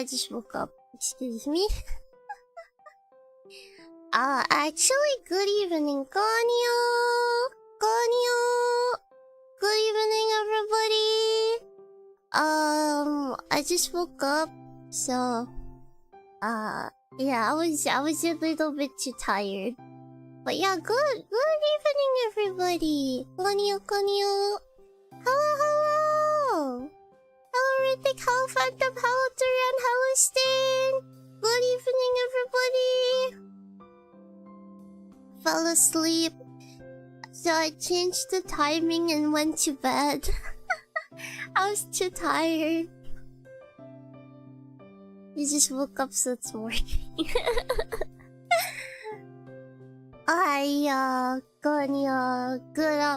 I just woke up. Excuse me. Actually, good evening, Ganyo. Ganyo. Good evening, everybody. I just woke up, so, yeah, I was a little bit too tired. But yeah, good evening, everybody. Ganyo, ganyo. Hello. Hello, Ritik. Hello, Phantom. Hello, Duran. Hello, Stan. Good evening, everybody. Fell asleep, so I changed the timing and went to bed. I was too tired. You just woke up, so it's morning. Good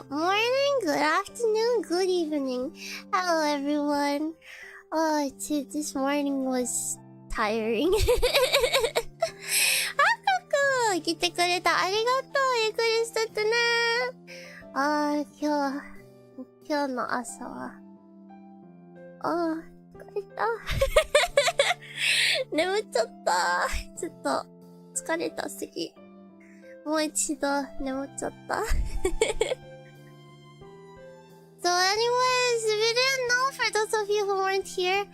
morning, good afternoon, good evening. Hello, everyone. Oh, dude, this morning was tiring. 来てくれた。ありがとう。ゆっくりしとってね。今日の朝は。疲れた。眠っちゃった。ちょっと、疲れたすぎ。もう一度、眠っちゃった。So anyways, if you didn't know, for those of you who weren't here,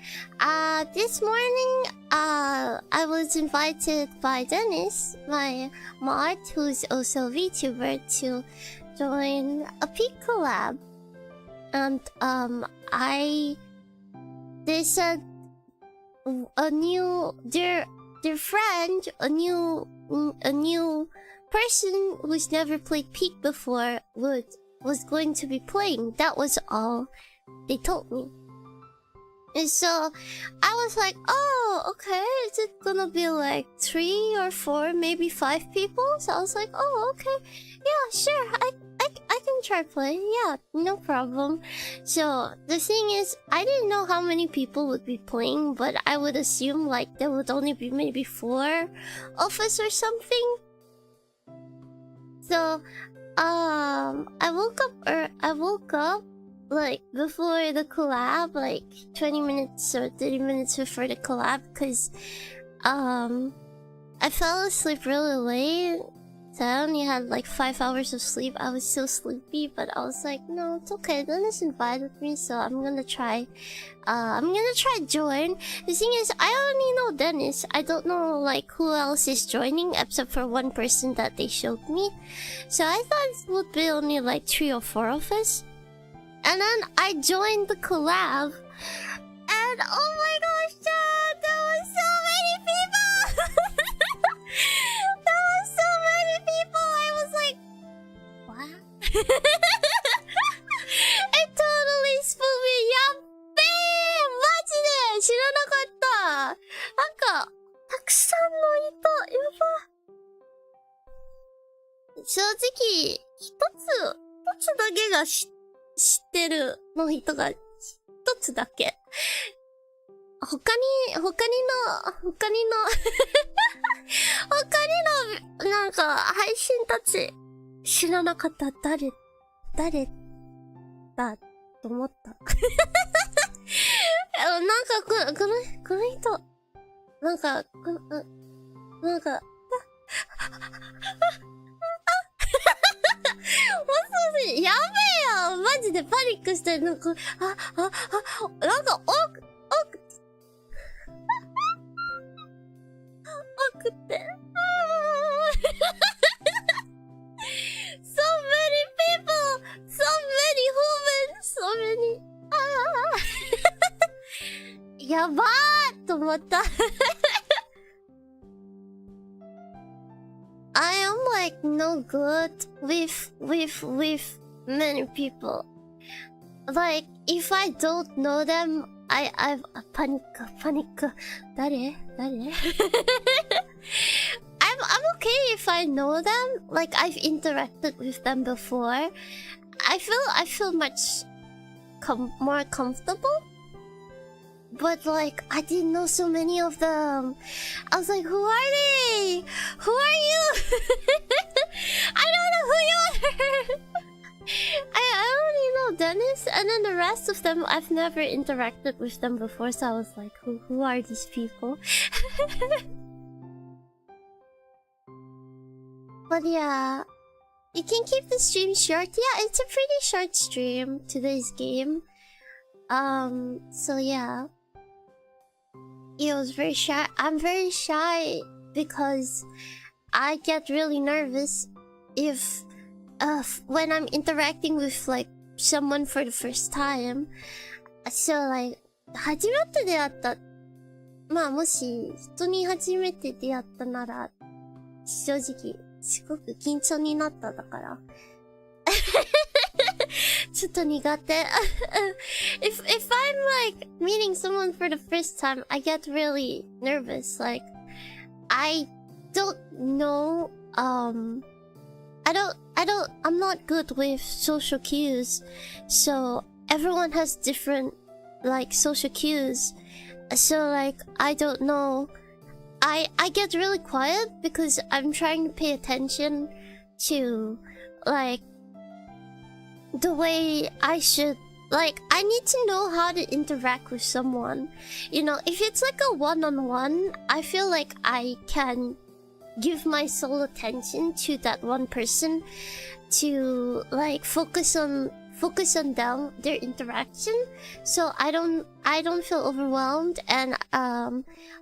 this morning, I was invited by Dennis, my mod, who's also a VTuber, to join a Peak collab. And, they said their friend, a new person who's never played Peak before was going to be playing. That was all they told me. And so I was like, oh, okay, is it gonna be like 3 or 4, maybe 5 people? So I was like, oh, okay, yeah, sure, I can try playing, yeah, no problem. So the thing is, I didn't know how many people would be playing, but I would assume like there would only be maybe 4 of us or something. So I woke up like before the collab, like 20 minutes or 30 minutes before the collab, because I fell asleep really late, so I only had like 5 hours of sleep. I was so sleepy, but I was like, no, it's okay. Dennis invited me, so I'm gonna try join. The thing is, I only know Dennis. I don't know like who else is joining except for one person that they showed me. So I thought it would be only like 3 or 4 of us. And then I joined the collab, and oh my gosh, Dad, there was so many people. There was so many people. I was like, what? It totally spooked me. やっべー、マジで知らなかった。なんかたくさんの人、やば。正直一つだけが知ってるの人が一つだけ。他のなんか配信たち知らなかった。誰だと思った。なんかこの人なんかもしやべえよ、マジでパニックしてる。なんかなんか奥って。So many people, so many humans, so many. やばーと思った。I am like no good with many people. Like if I don't know them, I've panic. 誰? I'm okay if I know them. Like I've interacted with them before. I feel much more comfortable. But like I didn't know so many of them. I was like, who are they? Who are you? I don't know who you are. I only know Dennis Dennis, and then the rest of them I've never interacted with them before, so I was like, who are these people? But yeah, you can keep the stream short. Yeah, it's a pretty short stream, today's game. So yeah. It was very shy. I'm very shy because I get really nervous if when I'm interacting with like someone for the first time. So like 初めて出会った。まあもし人に初めて出会ったなら正直すごく緊張になっただから。ちょっと苦手。if I'm like meeting someone for the first time, I get really nervous. Like I don't know. I'm not good with social cues, so everyone has different like social cues. So like I don't know. I get really quiet because I'm trying to pay attention to like the way I should. Like I need to know how to interact with someone. You know, if it's like a one-on-one, I feel like I can give my sole attention to that one person to like focus on them, their interaction, so I don't feel overwhelmed. And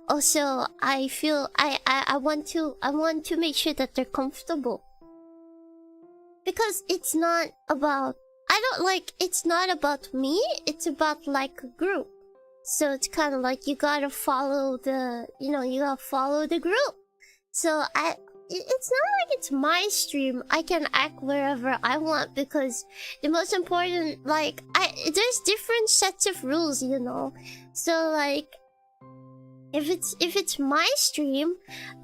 also I feel I want to make sure that they're comfortable, because it's not about it's not about me, it's about like a group. So it's kind of like you gotta follow the group. So it's not like it's my stream. I can act wherever I want, because the most important, like, there's different sets of rules, you know. So like, if it's my stream,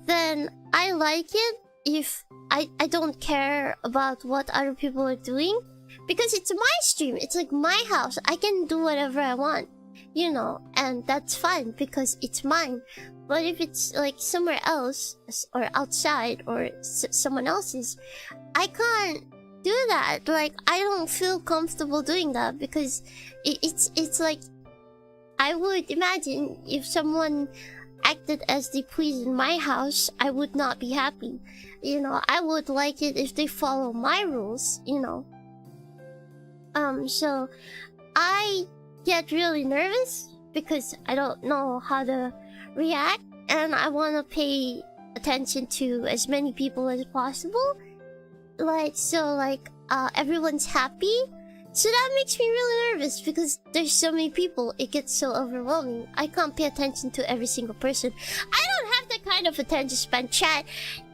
then I like it if I don't care about what other people are doing, because it's my stream. It's like my house. I can do whatever I want, you know, and that's fine because it's mine. But if it's like somewhere else or outside or someone else's, I can't do that. Like I don't feel comfortable doing that, because it's like, I would imagine if someone acted as they please in my house, I would not be happy. You know, I would like it if they follow my rules, you know. So I get really nervous because I don't know how to react, and I want to pay attention to as many people as possible. Like, so like, everyone's happy. So that makes me really nervous because there's so many people. It gets so overwhelming. I can't pay attention to every single person. I don't have that kind of attention span, chat.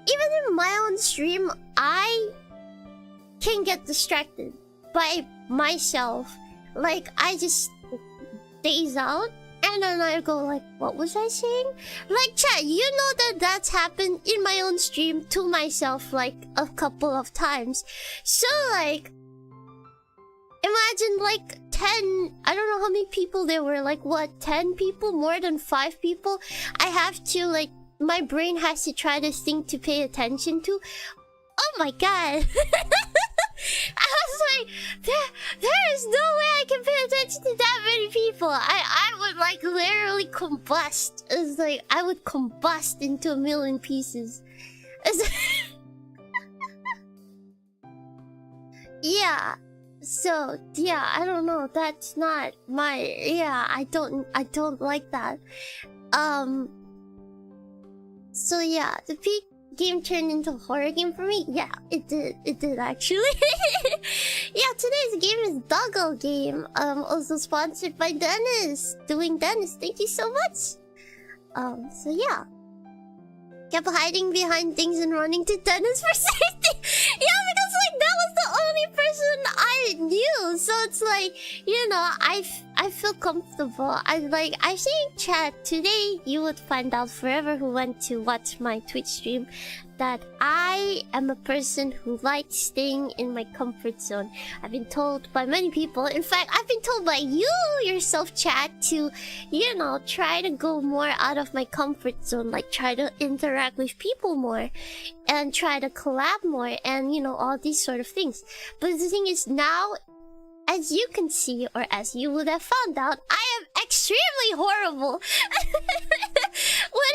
Even in my own stream, I can get distracted by myself. Like, I just daze out, and then I go like, what was I saying? Like, chat, you know that that's happened in my own stream to myself like a couple of times. So like, imagine like 10, I don't know how many people there were, like what, 10 people? More than 5 people? I have to like, my brain has to try to think to pay attention to. Oh my god. I was like, there is no way I can pay attention to that many people. I would like literally combust. It's like, I would combust into a million pieces. Yeah. So, yeah, I don't know. That's not my... Yeah, I don't like that. So yeah, the peak game turned into a horror game for me. Yeah, it did actually. Yeah, today's game is Doggo Game. Also sponsored by Dennis. Doing Dennis, thank you so much. So yeah. Kept hiding behind things and running to Dennis for safety. Yeah, because like that was the only person I knew. So it's like, you know, I feel comfortable. I think, chat, today you would find out, forever who went to watch my Twitch stream, that I am a person who likes staying in my comfort zone. I've been told by many people, in fact, I've been told by you yourself, chat, to, you know, try to go more out of my comfort zone, like try to interact with people more and try to collab more and, you know, all these sort of things. But the thing is, now as you can see, or as you would have found out, I am extremely horrible when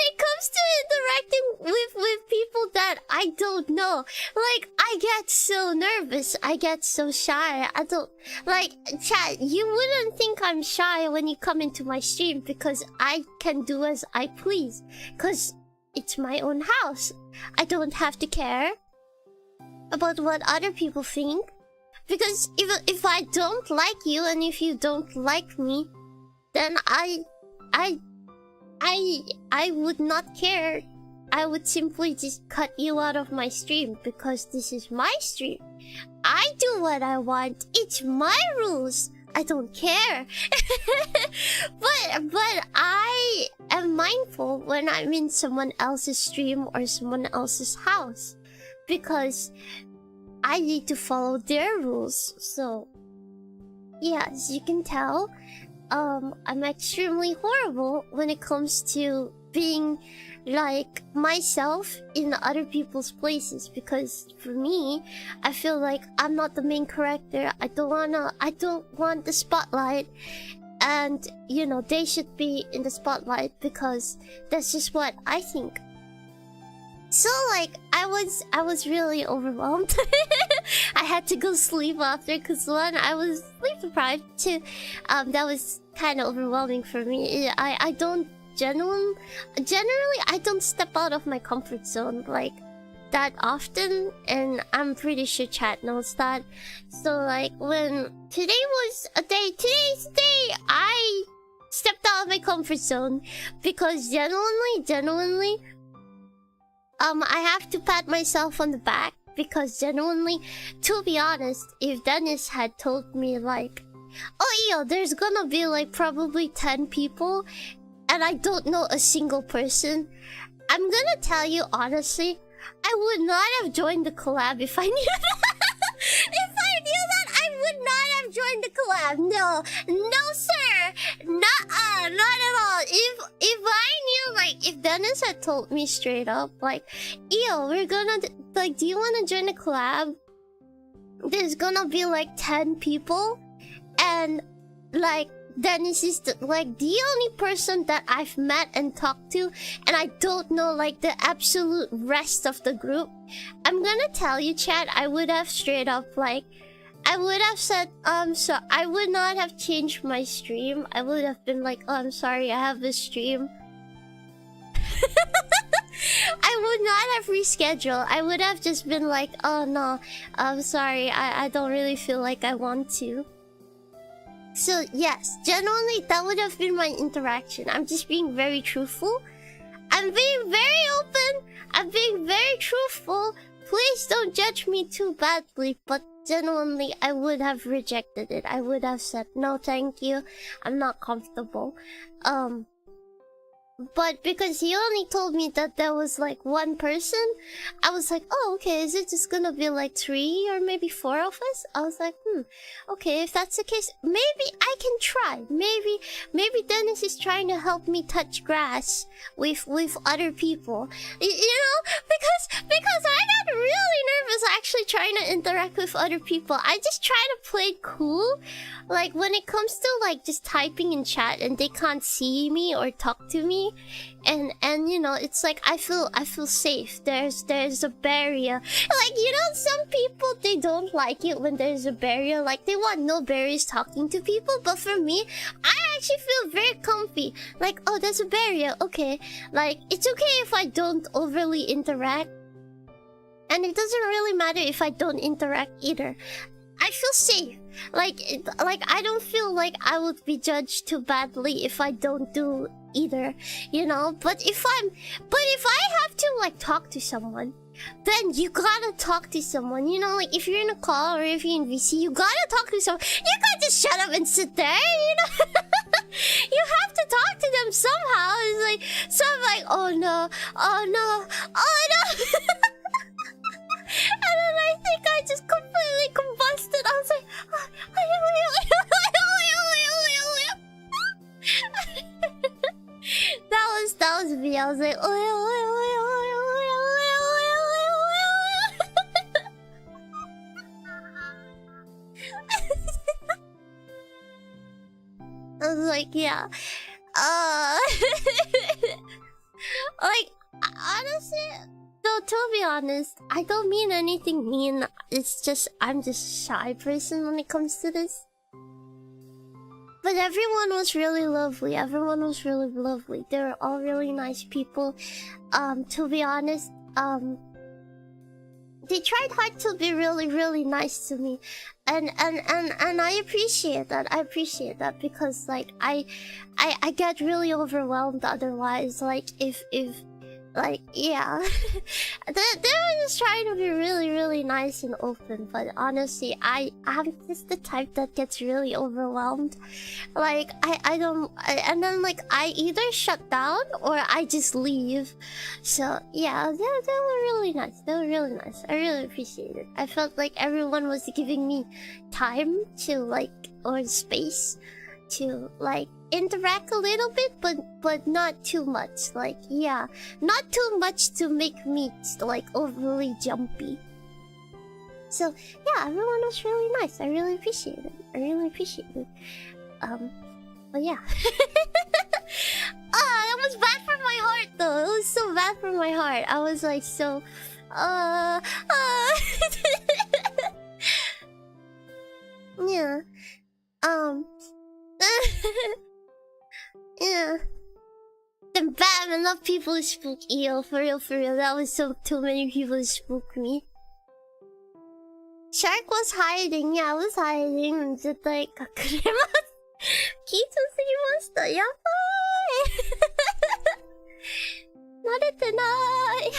it comes to interacting with people that I don't know. Like, I get so nervous. I get so shy. I don't... Like, chat, you wouldn't think I'm shy when you come into my stream because I can do as I please. Because it's my own house. I don't have to care about what other people think. Because if I don't like you and if you don't like me, then I would not care. I would simply just cut you out of my stream because this is my stream. I do what I want. It's my rules. I don't care. but I am mindful when I'm in someone else's stream or someone else's house because I need to follow their rules. So yeah, as you can tell, I'm extremely horrible when it comes to being like myself in other people's places, because for me, I feel like I'm not the main character. I don't want the spotlight, and you know, they should be in the spotlight because that's just what I think. So like, I was really overwhelmed. I had to go sleep after, because one, I was sleep deprived. Two, that was kind of overwhelming for me. I don't generally I don't step out of my comfort zone like that often, and I'm pretty sure chat knows that. So like, when today was a day, today's the day I stepped out of my comfort zone, because genuinely I have to pat myself on the back, because genuinely, to be honest, if Dennis had told me like, oh yo, there's gonna be like probably 10 people and I don't know a single person, I'm gonna tell you honestly, I would not have joined the collab if I knew that. If I knew that, I would not have joined the collab. No sir, not at all. If I knew, like, if Dennis had told me straight up like, yo, we're gonna like, do you want to join the collab? There's gonna be like 10 people, and like, Dennis is the only person that I've met and talked to, and I don't know like the absolute rest of the group. I'm gonna tell you, chat, I would have straight up like, I would have said, so I would not have changed my stream. I would have been like, oh, I'm sorry, I have this stream. I would not have rescheduled. I would have just been like, oh no, I'm sorry, I don't really feel like I want to. So yes, genuinely that would have been my interaction. I'm just being very truthful. I'm being very open. I'm being very truthful. Please don't judge me too badly, but genuinely I would have rejected it. I would have said, no thank you, I'm not comfortable. But because he only told me that there was like one person, I was like, oh, okay, is it just gonna be like 3 or maybe 4 of us? I was like, okay, if that's the case, maybe I can try. Maybe Dennis is trying to help me touch grass with other people. You know, because I got really nervous actually trying to interact with other people. I just try to play it cool. Like, when it comes to like just typing in chat and they can't see me or talk to me, and you know, it's like I feel safe. There's a barrier. Like, you know, some people, they don't like it when there's a barrier. Like, they want no barriers talking to people. But for me, I actually feel very comfy. Like, oh, there's a barrier. Okay, like, it's okay if I don't overly interact, and it doesn't really matter if I don't interact either. I feel safe. Like I don't feel like I would be judged too badly if I don't do either, you know. But if I have to like talk to someone, then you gotta talk to someone, you know. Like, if you're in a call or if you're in VC, you gotta talk to someone. You can't just shut up and sit there, you know. You have to talk to them somehow. It's like, so I'm like, oh no, oh no, oh no. And then I think I just completely combusted. I was like, that was me. I was like, I was like, yeah. Like, honestly, though, to be honest, I don't mean anything mean. It's just, I'm just a shy person when it comes to this. But everyone was really lovely. Everyone was really lovely. They were all really nice people. To be honest, they tried hard to be really, really nice to me, and I appreciate that. I appreciate that because like I get really overwhelmed otherwise. Like if like yeah, they were just trying to be really, really nice and open. But honestly, I'm just the type that gets really overwhelmed. Like and then like I either shut down or I just leave. So yeah, they were really nice. They were really nice. I really appreciate it. I felt like everyone was giving me time to like, or space to like interact a little bit, but not too much. Like yeah, not too much to make me like overly jumpy. So yeah, everyone was really nice. I really appreciate it. I really appreciate it. But yeah. That was bad for my heart though. It was so bad for my heart. I was like so yeah. Yeah. Then bam, enough people spook EO. For real, for real. That was too many people spook me. Shark was hiding. Yeah, I was hiding. Just like, 隠れます。きつすぎました。やばい。慣れてない。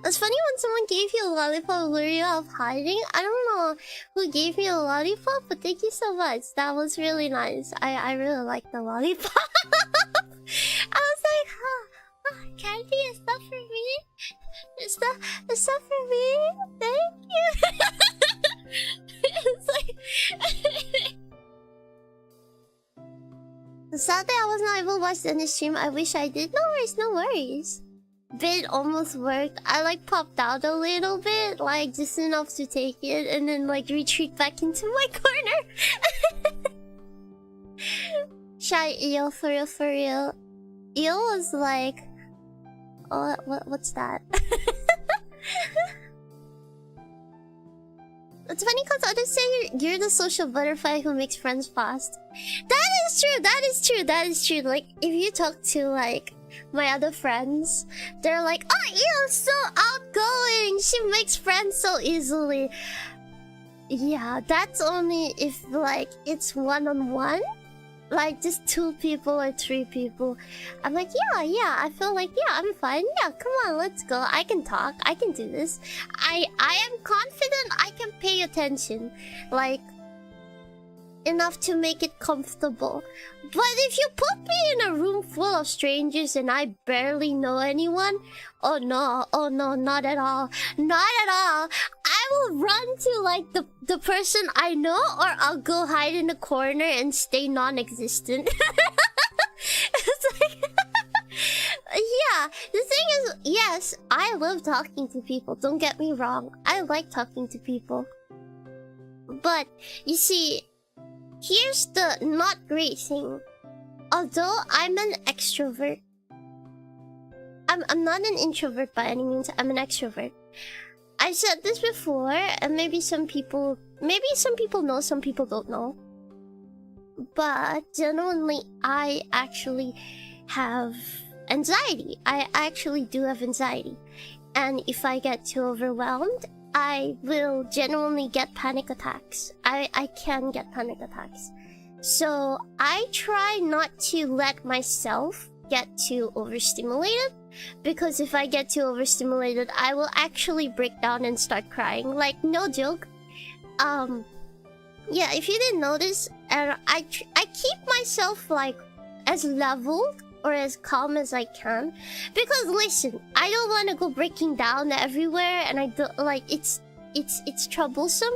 It's funny when someone gave you a lollipop, were you off hiding? I don't know who gave me a lollipop, but thank you so much. That was really nice. I really like the lollipop. I was like, candy, is that for me? Is that for me? Thank you. It's like... Sadly, I was not able to watch the stream. I wish I did. No worries, no worries. Bit almost worked. I like popped out a little bit, like just enough to take it, and then like retreat back into my corner. Shy eel, for real, for real. Eel was like, oh, what's that? It's funny because others say you're the social butterfly who makes friends fast. That is true. That is true. That is true. Like if you talk to like my other friends, they're like, oh, you're so outgoing, she makes friends so easily. Yeah, that's only if like it's one-on-one, like just 2 people or 3 people. I'm like, yeah, I feel like, yeah, I'm fine. Yeah, come on, let's go. I can talk, I can do this. I am confident I can pay attention, like enough to make it comfortable. But if you put me in a room full of strangers and I barely know anyone, oh no, not at all. Not at all. I will run to like the person I know, or I'll go hide in a corner and stay non-existent. It's like yeah, the thing is, yes, I love talking to people, don't get me wrong. I like talking to people. But you see, here's the not great thing. Although I'm an extrovert, I'm not an introvert by any means. I'm an extrovert. I said this before, and maybe some people know, some people don't know. But genuinely, I actually have anxiety. I actually do have anxiety. And if I get too overwhelmed, I will genuinely get panic attacks. I can get panic attacks. So I try not to let myself get too overstimulated, because if I get too overstimulated, I will actually break down and start crying. Like, no joke. Yeah, if you didn't notice, I keep myself like as leveled or as calm as I can, because listen, I don't want to go breaking down everywhere, and I don't like it's troublesome.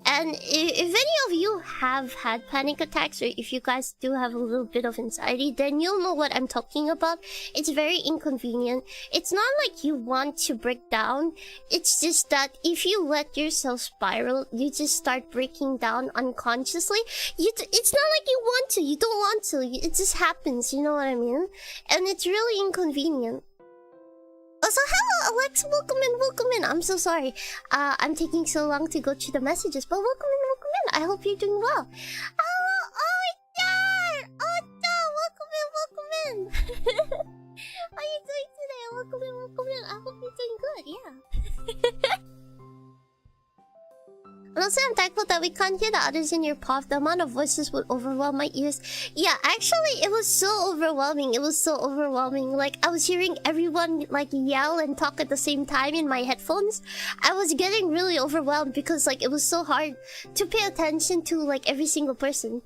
And if any of you have had panic attacks, or if you guys do have a little bit of anxiety, then you'll know what I'm talking about. It's very inconvenient. It's not like you want to break down. It's just that if you let yourself spiral, you just start breaking down unconsciously. It's not like you want to. You don't want to. It just happens. You know what I mean? And it's really inconvenient. Also, hello, Alex. Welcome in, welcome in. I'm so sorry. I'm taking so long to go through the messages, but welcome in, welcome in. I hope you're doing well. Hello, Ocha! Ocha, welcome in, welcome in. How are you doing today? Welcome in, welcome in. I hope you're doing good, yeah. And also, I'm thankful that we can't hear the others in your POV. The amount of voices would overwhelm my ears. Yeah, actually, it was so overwhelming. It was so overwhelming. Like, I was hearing everyone, like, yell and talk at the same time in my headphones. I was getting really overwhelmed because, like, it was so hard to pay attention to, like, every single person.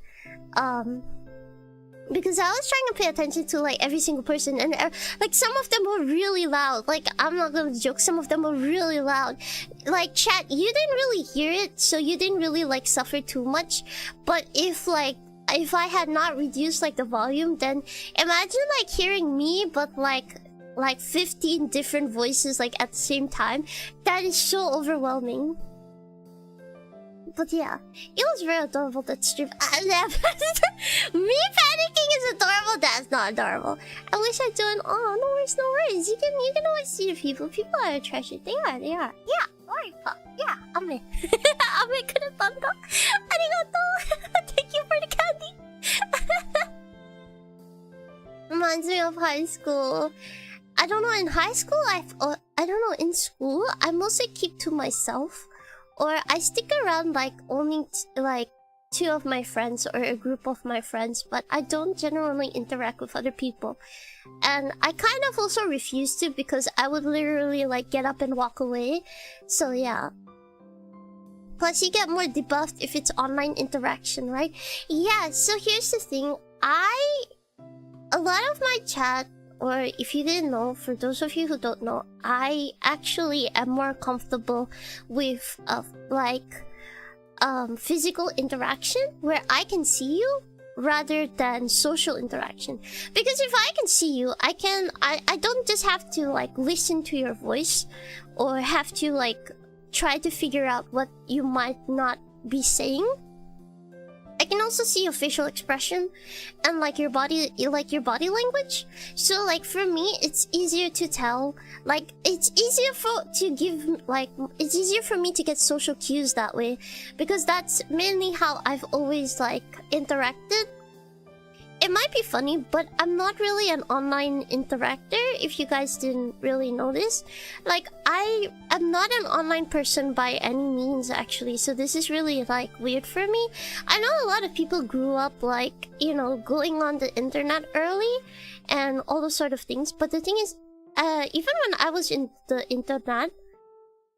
Because I was trying to pay attention to, like, every single person. And, like, some of them were really loud. Like, I'm not gonna joke. Some of them were really loud. Like, chat, you didn't really hear it, so you didn't really, like, suffer too much. But if I had not reduced, like, the volume, then imagine, like, hearing me, but, like 15 different voices, like, at the same time. That is so overwhelming. But yeah, it was very adorable, that stream. Me panicking is adorable. That's not adorable. I wish I'd done. Oh, no worries, no worries. You can always see the people. People are a treasure. They are. Yeah. Sorry, pop. Yeah. Ame. Ame kuretanda. Arigato. Thank you for the candy. Reminds me of high school. I don't know. In high school, I don't know. In school, I mostly keep to myself. Or I stick around, like, only, like, 2 of my friends or a group of my friends, but I don't generally interact with other people. And I kind of also refuse to, because I would literally, like, get up and walk away. So, yeah. Plus, you get more debuffed if it's online interaction, right? Yeah, so here's the thing. A lot of my chat, or if you didn't know, for those of you who don't know, I actually am more comfortable with physical interaction where I can see you rather than social interaction. Because if I can see you, I don't just have to, like, listen to your voice or have to, like, try to figure out what you might not be saying. I can also see your facial expression and, like, your body language. So, like, for me, it's easier to tell. Like, it's easier for me to get social cues that way, because that's mainly how I've always, like, interacted. It might be funny, but I'm not really an online interactor, if you guys didn't really notice. Like, I am not an online person by any means, actually, so this is really, like, weird for me. I know a lot of people grew up, like, you know, going on the internet early and all those sort of things, but the thing is, even when I was in the internet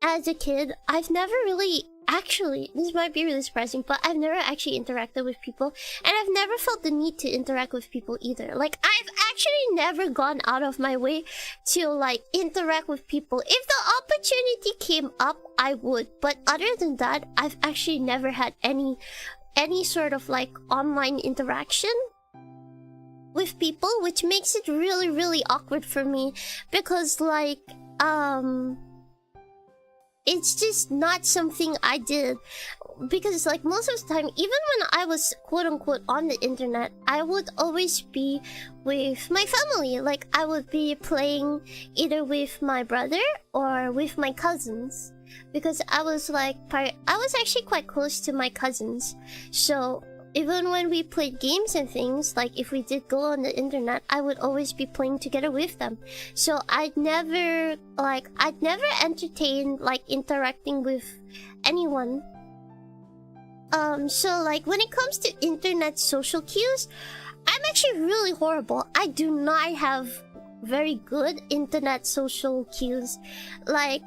as a kid, I've never really... Actually, this might be really surprising, but I've never actually interacted with people, and I've never felt the need to interact with people either. Like, I've actually never gone out of my way to, like, interact with people. If the opportunity came up, I would. But other than that, I've actually never had any sort of, like, online interaction with people, which makes it really, really awkward for me, because, like, it's just not something I did. Because, like, most of the time, even when I was quote-unquote on the internet, I would always be with my family. Like, I would be playing either with my brother or with my cousins. Because I was, like, I was actually quite close to my cousins. So, even when we played games and things, like, if we did go on the internet, I would always be playing together with them. So I'd never entertained, like, interacting with anyone. So, like, when it comes to internet social cues, I'm actually really horrible. I do not have very good internet social cues. Like,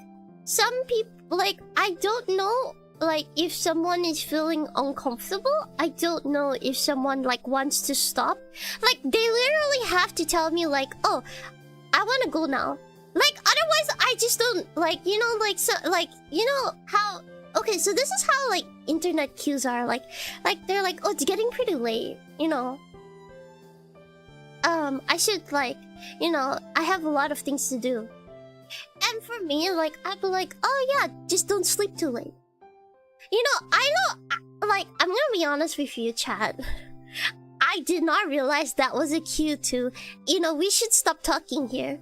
some people, like, I don't know, like, if someone is feeling uncomfortable. I don't know if someone, like, wants to stop. Like, they literally have to tell me, like, oh, I want to go now. Like, otherwise, I just don't, like, you know, like, so, like, you know how... Okay, so this is how, like, internet queues are. Like, they're like, oh, it's getting pretty late, you know. I should, like, you know, I have a lot of things to do. And for me, like, I'd be like, oh, yeah, just don't sleep too late. You know, I know, like, I'm gonna be honest with you, chat. I did not realize that was a cue to, you know, we should stop talking here.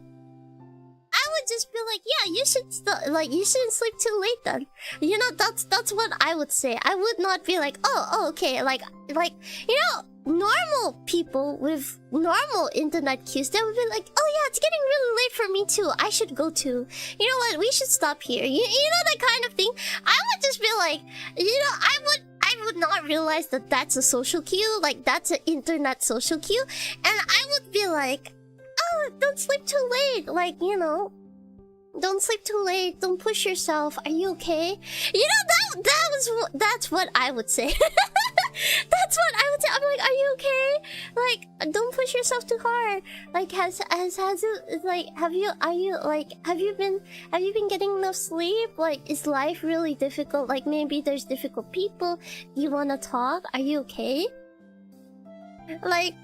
I would just be like, yeah, you should like, you shouldn't sleep too late then. You know, that's what I would say. I would not be like, oh, okay, like, you know, normal people with normal internet queues, they would be like, oh yeah, it's getting really late for me too. I should go too. You know what? We should stop here. You know, that kind of thing. I would just be like, you know, I would not realize that that's a social queue, like that's an internet social queue, and I would be like, oh, don't sleep too late, like, you know, don't sleep too late, don't push yourself, are you okay? You know, that's what I would say. That's what I would say. I'm like, are you okay? Like, don't push yourself too hard. Like, has it, like, have you been getting enough sleep? Like, is life really difficult? Like, maybe there's difficult people. Do you want to talk? Are you okay? Like,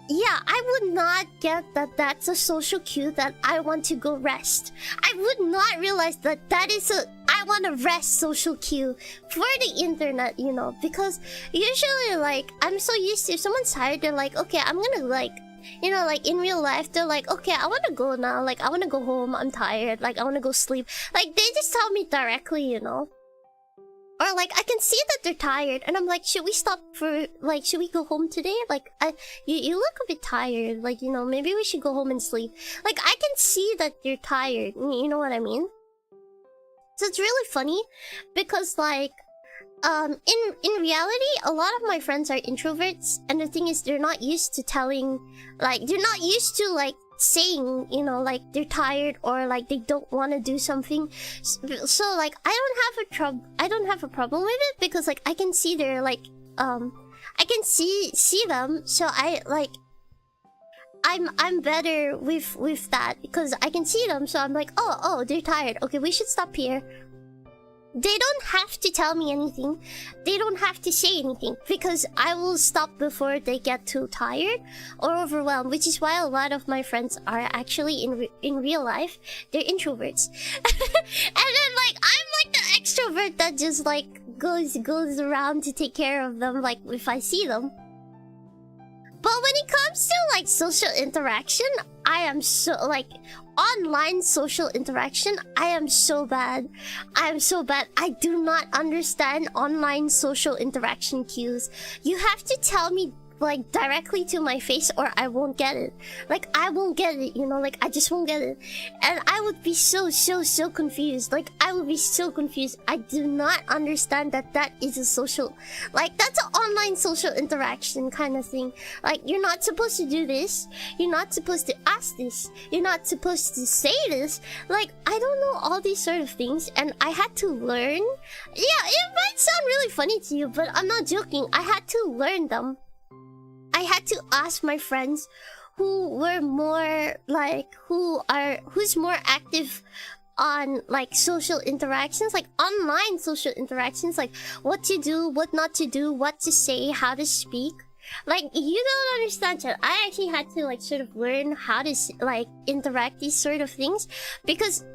yeah, I would not get that that's a social cue that I want to go rest. I would not realize that that is a I want to rest social cue for the internet, you know, because usually, like, I'm so used to, if someone's tired, they're like, okay, I'm gonna, like, you know, like, in real life, they're like, okay, I want to go now, like, I want to go home, I'm tired, like, I want to go sleep. Like, they just tell me directly, you know. Or, like, I can see that they're tired, and I'm like, should we stop for, like, should we go home today? Like, you look a bit tired, like, you know, maybe we should go home and sleep. Like, I can see that you're tired, you know what I mean? So it's really funny, because, like, in reality, a lot of my friends are introverts, and the thing is, they're not used to telling, like, they're not used to, like, saying, you know, like, they're tired or, like, they don't want to do something. So, like, I don't have a problem with it, because, like, I can see their, like, I can see them, so I, like, I'm better with that, because I can see them, so I'm like, oh, they're tired. Okay, we should stop here. They don't have to tell me anything. They don't have to say anything, because I will stop before they get too tired or overwhelmed, which is why a lot of my friends are actually in real life, they're introverts. And then, like, I'm like the extrovert that just, like, goes around to take care of them, like, if I see them. But when it comes to, like, social interaction, I am so, like, online social interaction, I am so bad. I am so bad. I do not understand online social interaction cues. You have to tell me, like, directly to my face, or I won't get it. Like, I won't get it, you know, like, I just won't get it. And I would be so confused. Like, I would be so confused. I do not understand that that is a social, like, that's an online social interaction kind of thing. Like, you're not supposed to do this. You're not supposed to ask this. You're not supposed to say this. Like, I don't know all these sort of things, and I had to learn. Yeah, it might sound really funny to you, but I'm not joking. I had to learn them. I had to ask my friends who were more, like, who's more active on, like, social interactions, like online social interactions, like what to do, what not to do, what to say, how to speak. Like, you don't understand, chat. I actually had to, like, sort of learn how to, like, interact these sort of things, because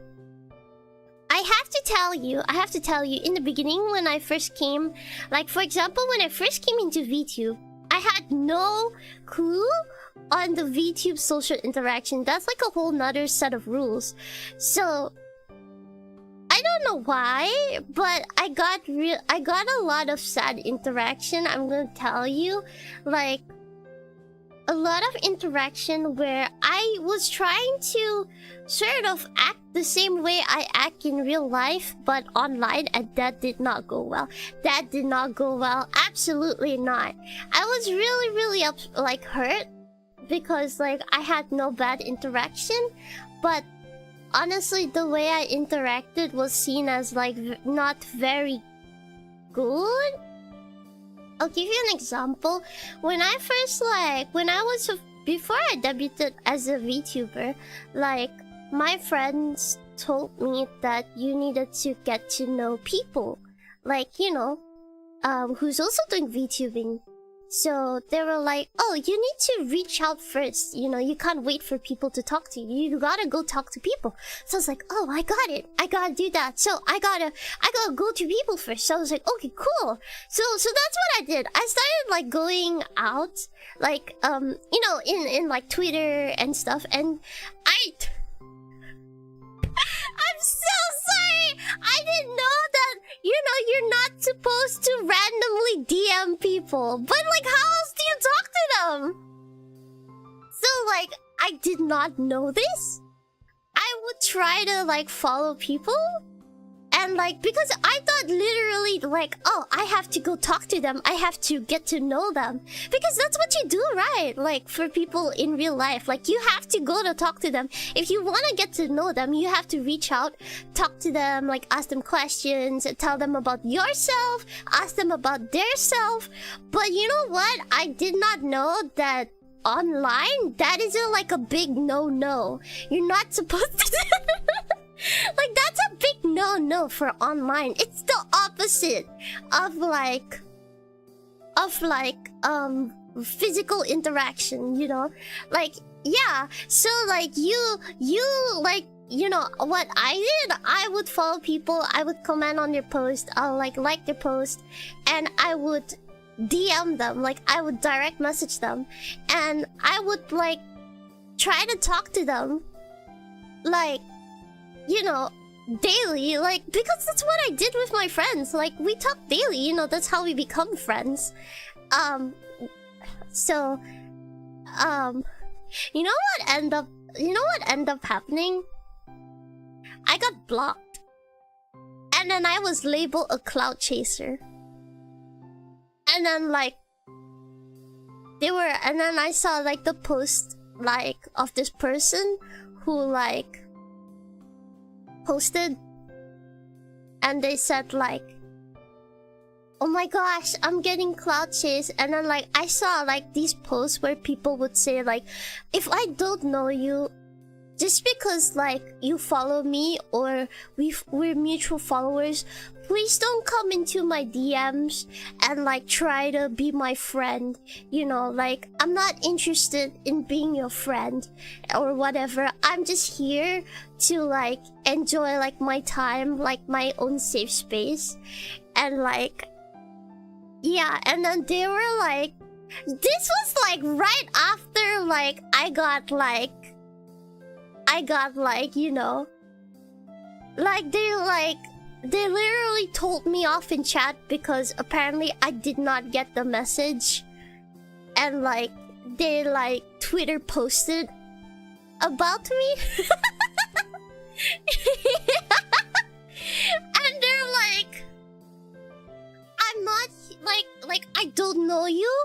I have to tell you, in the beginning when I first came, like, for example, when I first came into VTube, I had no clue on the VTube social interaction. That's like a whole nother set of rules. So I don't know why, but I got a lot of sad interaction, I'm gonna tell you. Like, a lot of interaction where I was trying to sort of act the same way I act in real life, but online, and that did not go well. That did not go well. Absolutely not. I was really like, hurt, because, like, I had no bad interaction, but honestly, the way I interacted was seen as, like, not very good. I'll give you an example. When I first, like, before I debuted as a VTuber, like, my friends told me that you needed to get to know people, like, you know, who's also doing VTubing. So they were like, oh, you need to reach out first. You know, you can't wait for people to talk to you. You gotta go talk to people. So I was like, oh, I got it. I gotta do that. So I gotta go to people first. So I was like, okay, cool. So that's what I did. I started like going out, like, you know, in like Twitter and stuff. And I'm so sorry. I didn't know that, you know, you're not supposed to randomly DM people. But, like, how else do you talk to them? So, like, I did not know this. I would try to, like, follow people. And, like, because I thought literally, like, oh, I have to go talk to them. I have to get to know them. Because that's what you do, right? Like, for people in real life. Like, you have to go to talk to them. If you want to get to know them, you have to reach out, talk to them, like, ask them questions, tell them about yourself, ask them about their self. But you know what? I did not know that online, that isn't, like, a big no-no. You're not supposed to... Like, that's a big no-no for online. It's the opposite of physical interaction, you know? Like, yeah. So, like, you like, you know, what I did, I would follow people, I would comment on their post, I'll, like their post, and I would DM them, like, I would direct message them, and I would, like, try to talk to them, like, you know, daily, like, because that's what I did with my friends. Like, we talk daily, you know, that's how we become friends. So, you know what ended up happening? I got blocked. And then I was labeled a cloud chaser. And then, like, and then I saw, like, the post, like, of this person who, like, posted, and they said, like, oh my gosh, I'm getting cloud chased. And then, like, I saw, like, these posts where people would say, like, if I don't know you, just because, like, you follow me or we're mutual followers, please don't come into my DMs and, like, try to be my friend. You know, like, I'm not interested in being your friend or whatever. I'm just here to, like, enjoy, like, my time, like, my own safe space. And, like, yeah, and then they were like, this was, like, right after, like, I got, you know, like, they literally told me off in chat because apparently I did not get the message. And, like, they, like, Twitter posted about me. And they're like, I'm not, like, I don't know you.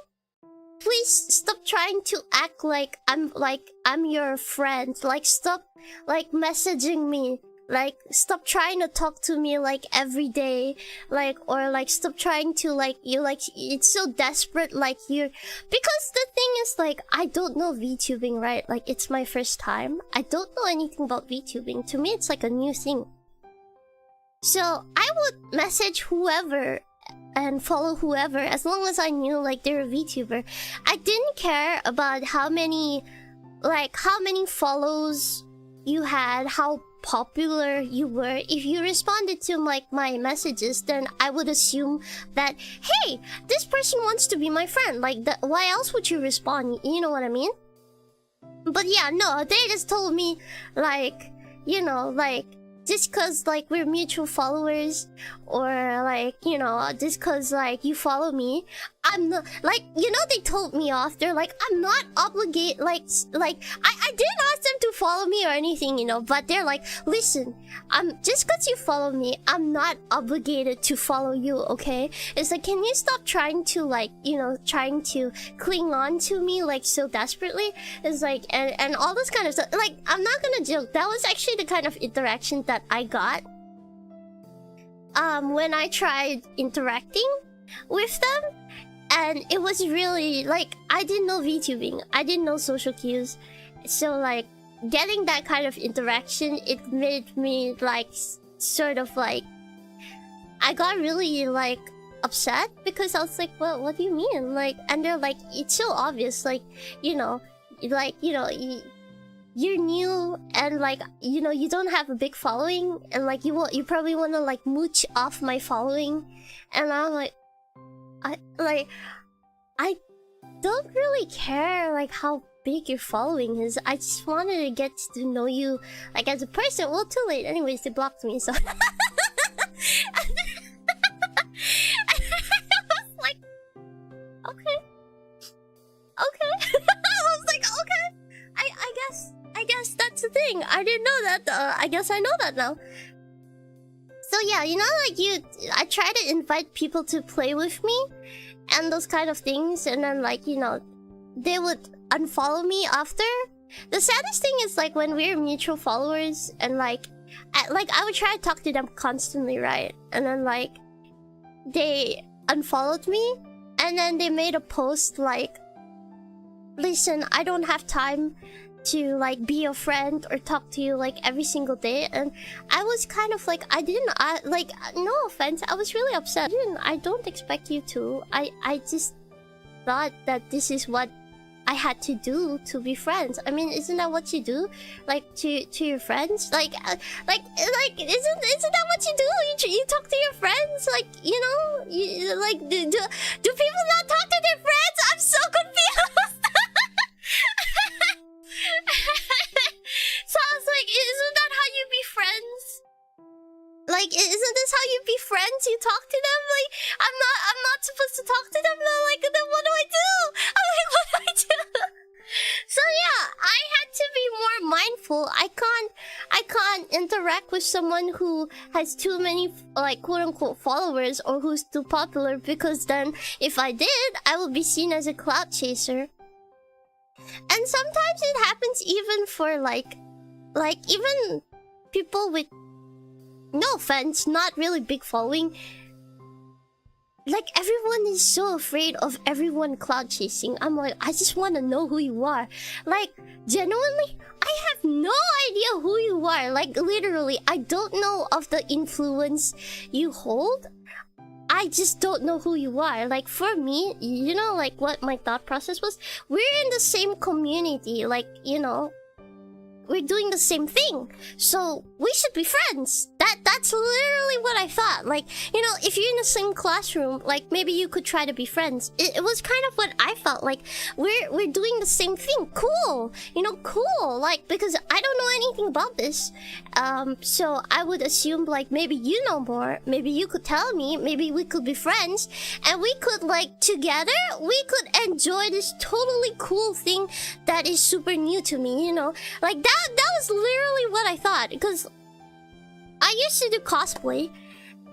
Please stop trying to act like I'm your friend. Like, stop, like, messaging me. Like, stop trying to talk to me, like, every day. Like, or, like, stop trying to, like, you, like, it's so desperate, like, you're... Because the thing is, like, I don't know VTubing, right? Like, it's my first time. I don't know anything about VTubing. To me, it's, like, a new thing. So, I would message whoever and follow whoever as long as I knew, like, they're a VTuber. I didn't care about how many follows you had, how popular you were. If you responded to, like, my messages, then I would assume that, hey, this person wants to be my friend. Like, why else would you respond? You know what I mean? But yeah, no, they just told me, like, you know, like, just cause, like, we're mutual followers, or, like, you know, just cause, like, you follow me, I'm not, like, you know, they told me off. They're like, I'm not obligated, like, I didn't ask them to follow me or anything, you know, but they're like, listen, just cause you follow me, I'm not obligated to follow you, okay? It's like, can you stop trying to, like, you know, trying to cling on to me, like, so desperately? It's like, and all this kind of stuff. Like, I'm not gonna joke, that was actually the kind of interaction that I got when I tried interacting with them. And it was really, like, I didn't know VTubing. I didn't know social cues. So, like, getting that kind of interaction, it made me like sort of like, I got really like upset because I was like, well, what do you mean? Like, and they're like, it's so obvious, like, you know, you're new and like, you know, you don't have a big following, and like you probably want to like mooch off my following. And I'm like, I don't really care like how big your following is. I just wanted to get to know you like as a person. Well, too late anyways, they blocked me, so okay. I was like, okay. I guess that's the thing. I didn't know that. I guess I know that now. So yeah, you know, like I try to invite people to play with me and those kind of things, and then like, you know, they would unfollow me after. The saddest thing is like when we're mutual followers, and like I would try to talk to them constantly, right? And then like they unfollowed me, and then they made a post like, listen, I don't have time to like be your friend or talk to you like every single day. And I was kind of like, like, no offense, I was really upset. I don't expect you to. I just thought that this is what I had to do to be friends. I mean, isn't that what you do, like to your friends? Like isn't that what you do? You talk to your friends, like, you know, like do people not talk to their friends? I'm so confused. So I was like, isn't that how you be friends? Like, isn't this how you be friends? You talk to them? Like, I'm not supposed to talk to them though. Like, then what do I do? I'm like, what do I do? So yeah, I had to be more mindful. I can't interact with someone who has too many like quote unquote followers, or who's too popular, because then if I did, I would be seen as a clout chaser. And sometimes it happens even for like even people with, no offense, not really big following. Like, everyone is so afraid of everyone cloud chasing. I'm like, I just want to know who you are. Like, genuinely, I have no idea who you are. Like, literally, I don't know of the influence you hold. I just don't know who you are. Like, for me, you know, like, what my thought process was? We're in the same community. Like, you know, we're doing the same thing, so we should be friends. That's literally what I thought. Like, you know, if you're in the same classroom, like, maybe you could try to be friends. It was kind of what I felt. Like, we're doing the same thing. Cool, you know, cool. Like, because I don't know anything about this, so I would assume like maybe you know more. Maybe you could tell me. Maybe we could be friends, and we could like together we could enjoy this totally cool thing that is super new to me. You know, like that was literally what I thought, because I used to do cosplay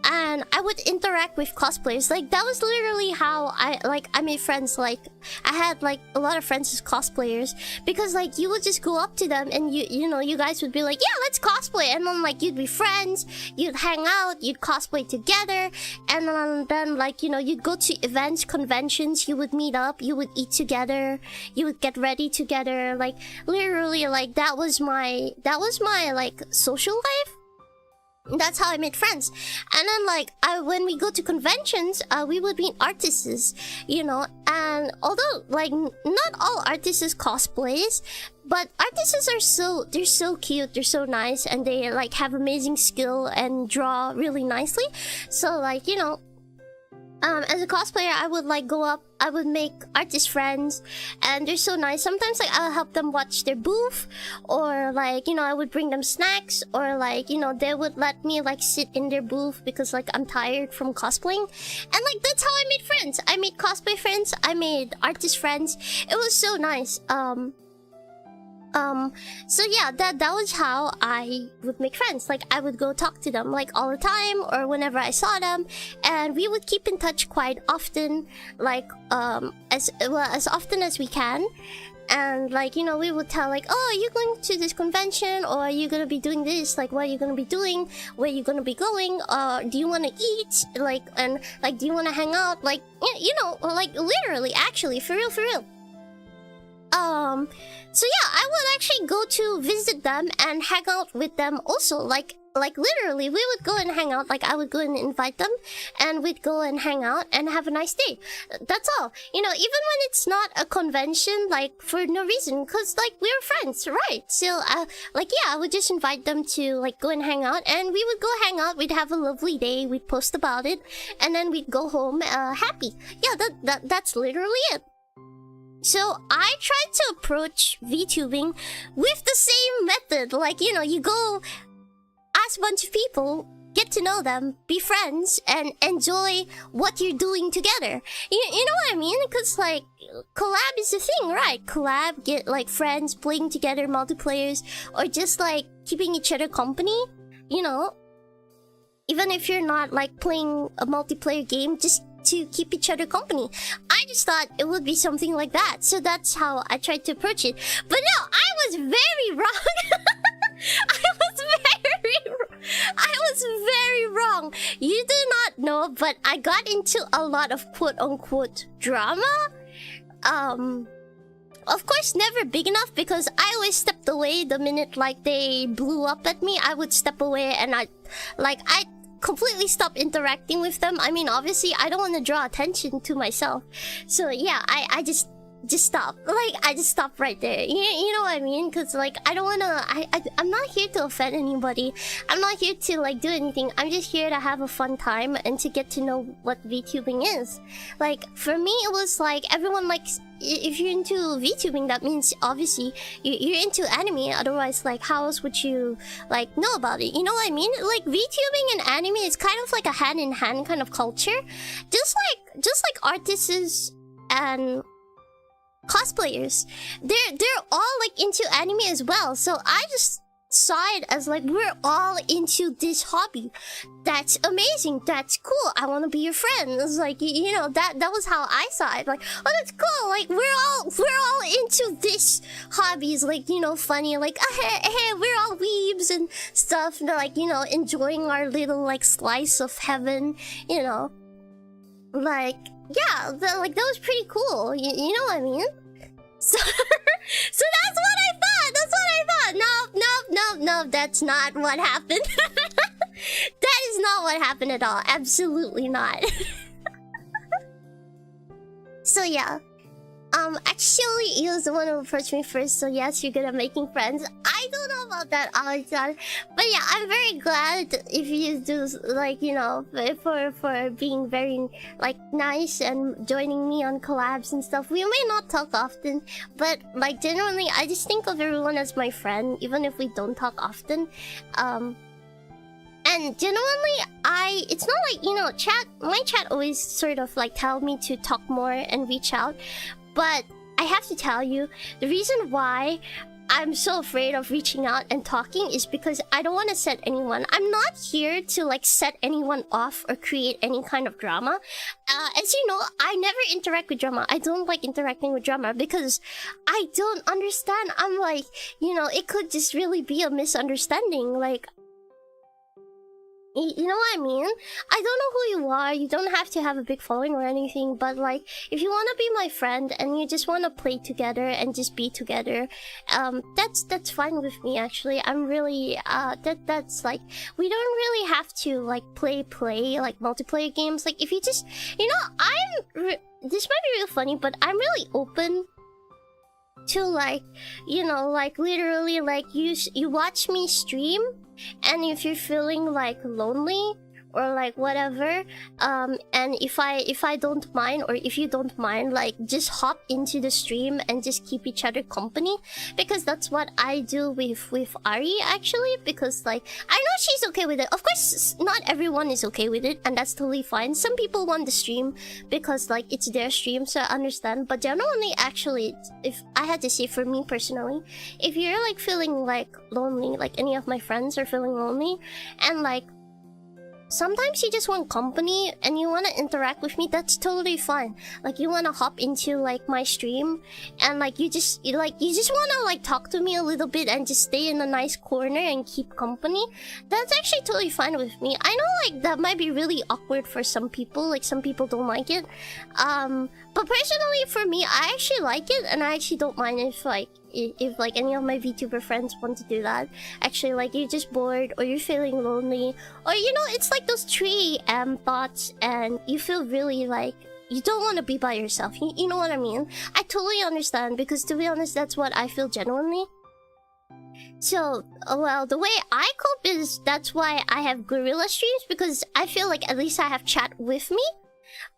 and I would interact with cosplayers. Like, that was literally how I made friends. Like, I had like a lot of friends as cosplayers, because like you would just go up to them and you know, you guys would be like, yeah, let's cosplay, and then like you'd be friends, you'd hang out, you'd cosplay together, and then like, you know, you'd go to events, conventions, you would meet up, you would eat together, you would get ready together. Like, literally, like that was my like social life. That's how I made friends. And then like when we go to conventions, we would meet artists, you know. And although like not all artists cosplays, but artists are they're so cute, they're so nice, and they like have amazing skill and draw really nicely. So like, you know, as a cosplayer, I would like go up, I would make artist friends, and they're so nice. Sometimes like I'll help them watch their booth, or like, you know, I would bring them snacks, or like, you know, they would let me like sit in their booth because like I'm tired from cosplaying. And like that's how I made friends. I made cosplay friends, I made artist friends. It was so nice. So yeah, that was how I would make friends. Like, I would go talk to them like all the time, or whenever I saw them, and we would keep in touch quite often, like as often as we can. And like, you know, we would tell like, oh, are you going to this convention, or are you gonna be doing this? Like, what are you gonna be doing? Where are you gonna be going? Do you want to eat? Like, and like, do you want to hang out? Like, you know, like literally, actually, for real. So yeah, I would actually go to visit them and hang out with them also. Like literally, we would go and hang out. Like, I would go and invite them, and we'd go and hang out and have a nice day. That's all. You know, even when it's not a convention, like, for no reason, because, like, we're friends, right? So, like, yeah, I would just invite them to, like, go and hang out, and we would go hang out. We'd have a lovely day. We'd post about it, and then we'd go home happy. Yeah, that's literally it. So I tried to approach VTubing with the same method. Like, you know, you go ask a bunch of people, get to know them, be friends, and enjoy what you're doing together. You know what I mean? Because, like, collab is the thing, right? Collab, get, like, friends playing together, multiplayers, or just, like, keeping each other company, you know? Even if you're not, like, playing a multiplayer game, just to keep each other company. I just thought it would be something like that. So that's how I tried to approach it. But no, I was very wrong. I was very wrong. You do not know, but I got into a lot of quote-unquote drama. Of course, never big enough, because I always stepped away the minute, like, they blew up at me. I would step away, and I completely stop interacting with them. I mean, obviously, I don't want to draw attention to myself. So yeah, I just stop. Like, I just stop right there. You know what I mean? Because, like, I don't want to... I'm not here to offend anybody. I'm not here to, like, do anything. I'm just here to have a fun time and to get to know what VTubing is. Like, for me, it was like, everyone, like... If you're into VTubing, that means, obviously, you're into anime. Otherwise, like, how else would you, like, know about it? You know what I mean? Like, VTubing and anime is kind of like a hand-in-hand kind of culture. Just like artists and cosplayers, they're all, like, into anime as well. So I just saw it as, like, we're all into this hobby. That's amazing. That's cool. I want to be your friend. It's like, you know, that was how I saw it. Like, oh, that's cool. Like, we're all into this hobbies. Like, you know, funny. Like, hey, we're all weebs and stuff. And, like, you know, enjoying our little, like, slice of heaven. You know, like, yeah, like, that was pretty cool. You know what I mean? So, so that's what I thought. That's what I thought. No, that's not what happened. That is not what happened at all. Absolutely not. So yeah. Actually, he was the one who approached me first, so yes, you're good at making friends. I don't know about that, Alexander. But yeah, I'm very glad if you do, like, you know, for being very, like, nice and joining me on collabs and stuff. We may not talk often, but, like, generally, I just think of everyone as my friend, even if we don't talk often. And genuinely, it's not like, you know, my chat always sort of, like, tell me to talk more and reach out. But I have to tell you, the reason why I'm so afraid of reaching out and talking is because I don't want to set anyone. I'm not here to, like, set anyone off or create any kind of drama. As you know, I never interact with drama. I don't like interacting with drama because I don't understand. I'm like, you know, it could just really be a misunderstanding. Like, you know what I mean? I don't know who you are. You don't have to have a big following or anything. But, like, if you want to be my friend and you just want to play together and just be together, that's fine with me, actually. I'm really, that's, like, we don't really have to, like, play, like, multiplayer games. Like, if you just, you know, this might be real funny, but I'm really open to, like, you know, like, literally, like, you watch me stream, and if you're feeling, like, lonely or, like, whatever, and if I don't mind, or if you don't mind, like, just hop into the stream and just keep each other company, because that's what I do with Ari, actually, because, like, I know she's okay with it. Of course, not everyone is okay with it, and that's totally fine. Some people want the stream because, like, it's their stream, so I understand. But generally, actually, if I had to say, for me personally, if you're, like, feeling, like, lonely, like, any of my friends are feeling lonely, and, like, sometimes you just want company and you want to interact with me. That's totally fine. Like, you want to hop into like my stream and like you just want to like talk to me a little bit and just stay in a nice corner and keep company. That's actually totally fine with me. I know like that might be really awkward for some people. Like, some people don't like it. But personally for me, I actually like it, and I actually don't mind if like any of my VTuber friends want to do that. Actually, like, you're just bored or you're feeling lonely, or you know, it's like those 3 AM thoughts and you feel really like you don't want to be by yourself. You know what I mean? I totally understand, because to be honest, that's what I feel genuinely. So, well, the way I cope is that's why I have gorilla streams, because I feel like at least I have chat with me.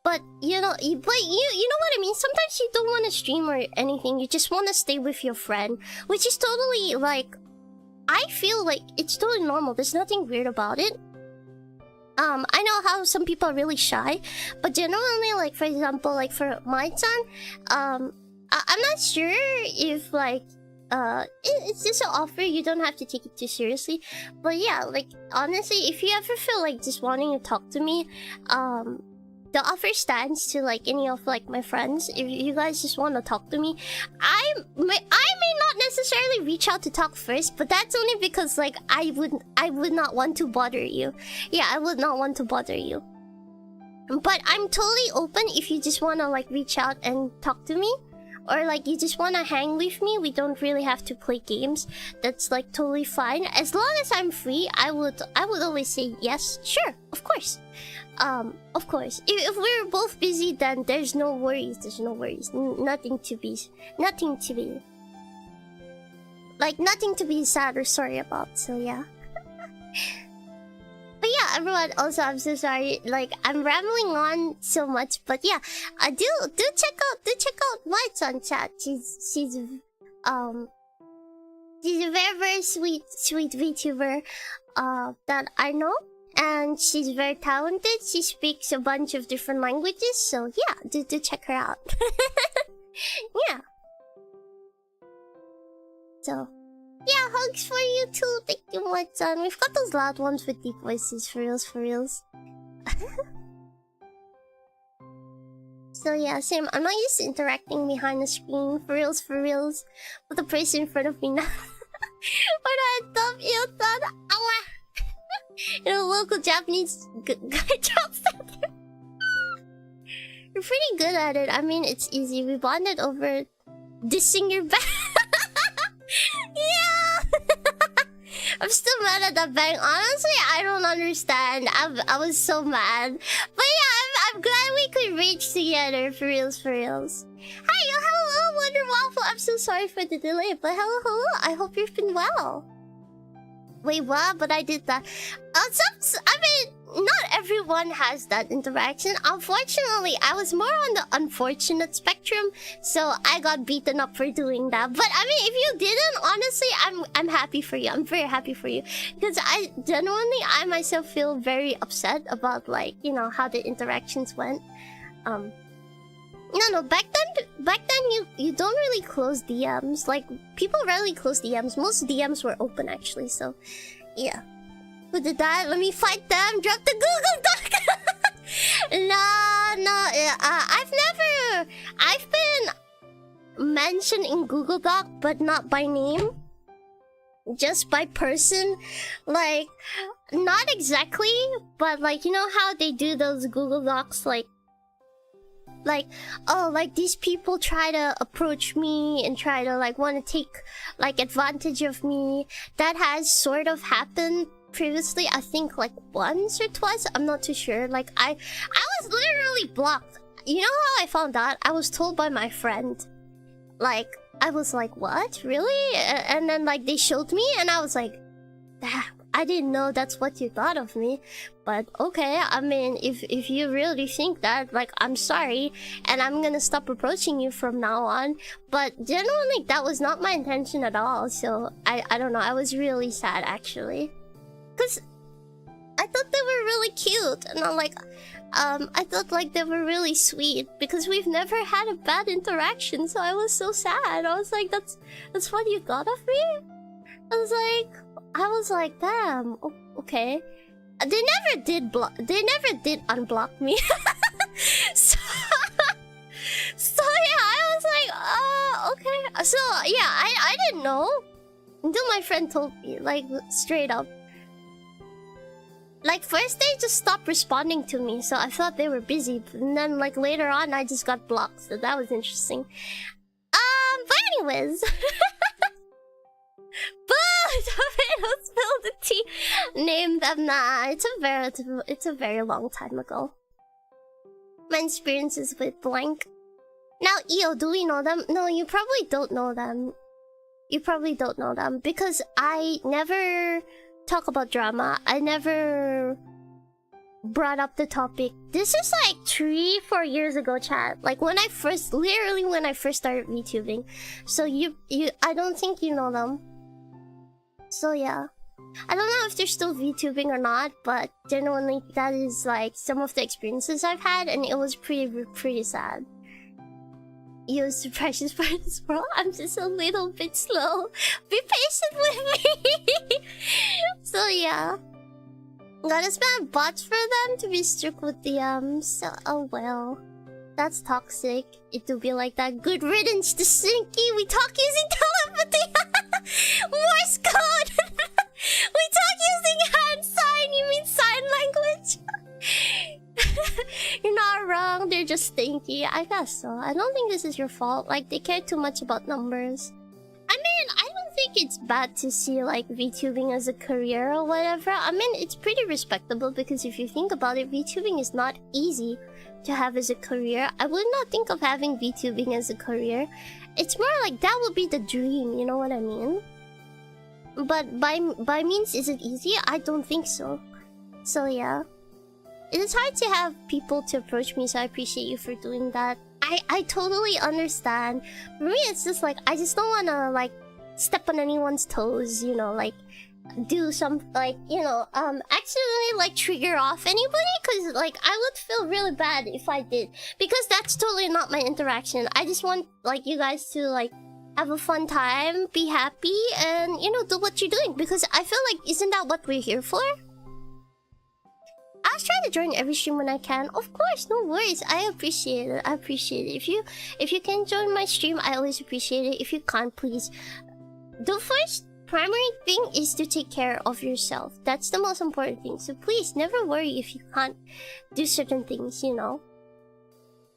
But you know, you know what I mean? Sometimes you don't want to stream or anything. You just want to stay with your friend, which is totally like, I feel like it's totally normal. There's nothing weird about it. I know how some people are really shy, but generally, like, for example, like for my son, I'm not sure if like it's just an offer. You don't have to take it too seriously. But yeah, like, honestly, if you ever feel like just wanting to talk to me, the offer stands to like any of like my friends. If you guys just want to talk to me, I may not necessarily reach out to talk first, but that's only because like I would not want to bother you. Yeah, I would not want to bother you. But I'm totally open if you just want to like reach out and talk to me, or like you just want to hang with me. We don't really have to play games. That's like totally fine. As long as I'm free, I would always say yes, sure, of course. Of course. If we're both busy, then there's no worries. There's no worries. Nothing to be sad or sorry about. So yeah. But yeah, everyone. Also, I'm so sorry. Like, I'm rambling on so much. But yeah, do check out White's on chat. She's a very sweet VTuber that I know. And she's very talented. She speaks a bunch of different languages. So yeah, do check her out. Yeah. So yeah, hugs for you too. Thank you, Watson. We've got those loud ones with deep voices. For reals, for reals. So yeah, same. I'm not used to interacting behind the screen. For reals, for reals. With the person in front of me now. When I dump you, son. In a local Japanese guy job center. You're pretty good at it. I mean, it's easy. We bonded over dissing your back. Yeah. I'm still mad at that bang. Honestly, I don't understand. I was so mad. But yeah, I'm glad we could rage together. For reals, for reals. Hi, hello, Wonder Waffle. I'm so sorry for the delay, but hello. I hope you've been well. Wait, what? But I did that. I mean, not everyone has that interaction. Unfortunately, I was more on the unfortunate spectrum, so I got beaten up for doing that. But I mean, if you didn't, honestly, I'm happy for you. I'm very happy for you, because I myself feel very upset about, like, you know, how the interactions went. No, back then you don't really close DMs. Like, people rarely close DMs. Most DMs were open, actually, so yeah. Who did that? Let me fight them. Drop the Google Doc. No. I've been mentioned in Google Doc, but not by name. Just by person. Like, not exactly, but like, you know how they do those Google Docs, like, oh, like, these people try to approach me and try to, like, want to take, like, advantage of me. That has sort of happened previously, I think, like, once or twice. I'm not too sure. Like, I was literally blocked. You know how I found out? I was told by my friend. Like, I was like, what? Really? And then, like, they showed me, and I was like, I didn't know that's what you thought of me. But okay, I mean, if you really think that, like, I'm sorry, and I'm gonna stop approaching you from now on. But genuinely, that was not my intention at all. So I don't know, I was really sad, actually, because I thought they were really cute, and I'm like, I thought, like, they were really sweet, because we've never had a bad interaction. So I was so sad. I was like, that's what you thought of me? I was like, damn, okay. They never did unblock me. so, so yeah, I was like, okay. So yeah, I didn't know until my friend told me, like straight up. Like first they just stopped responding to me, so I thought they were busy. And then like later on, I just got blocked. So that was interesting. But anyways. Don't spill the tea. Name them. Nah, it's a very long time ago. My experiences with blank. Now, EO, do we know them? No, you probably don't know them. You probably don't know them because I never talk about drama. I never brought up the topic. This is like 3-4 years ago, chat. Like when I first started VTubing. So I don't think you know them. So yeah, I don't know if they're still VTubing or not, but genuinely that is like some of the experiences I've had, and it was pretty sad. You precious for this, bro. I'm just a little bit slow. Be patient with me. So yeah, gotta spam bots for them to be strict with DMs. So oh well, that's toxic. It do be like that. Good riddance to Sinky. We talk using telepathy. Morse code. We talk using hand sign. You mean sign language? You're not wrong. They're just stinky. I guess so. I don't think this is your fault. Like they care too much about numbers. I mean, I don't think it's bad to see like VTubing as a career or whatever. I mean, it's pretty respectable because if you think about it, VTubing is not easy to have as a career. I would not think of having VTubing as a career. It's more like that would be the dream, you know what I mean? But by means, is it easy? I don't think so. So yeah. It is hard to have people to approach me, so I appreciate you for doing that. I totally understand. For me, it's just like, I just don't want to like step on anyone's toes, you know, like do some like, you know, accidentally like trigger off anybody, because like I would feel really bad if I did, because that's totally not my interaction. I just want like you guys to like have a fun time, be happy, and you know, do what you're doing, because I feel like, isn't that what we're here for? I was trying to join every stream when I can. Of course, no worries. I appreciate it. I appreciate it. If you can join my stream, I always appreciate it. If you can't, please. The first primary thing is to take care of yourself. That's the most important thing. So please, never worry if you can't do certain things, you know.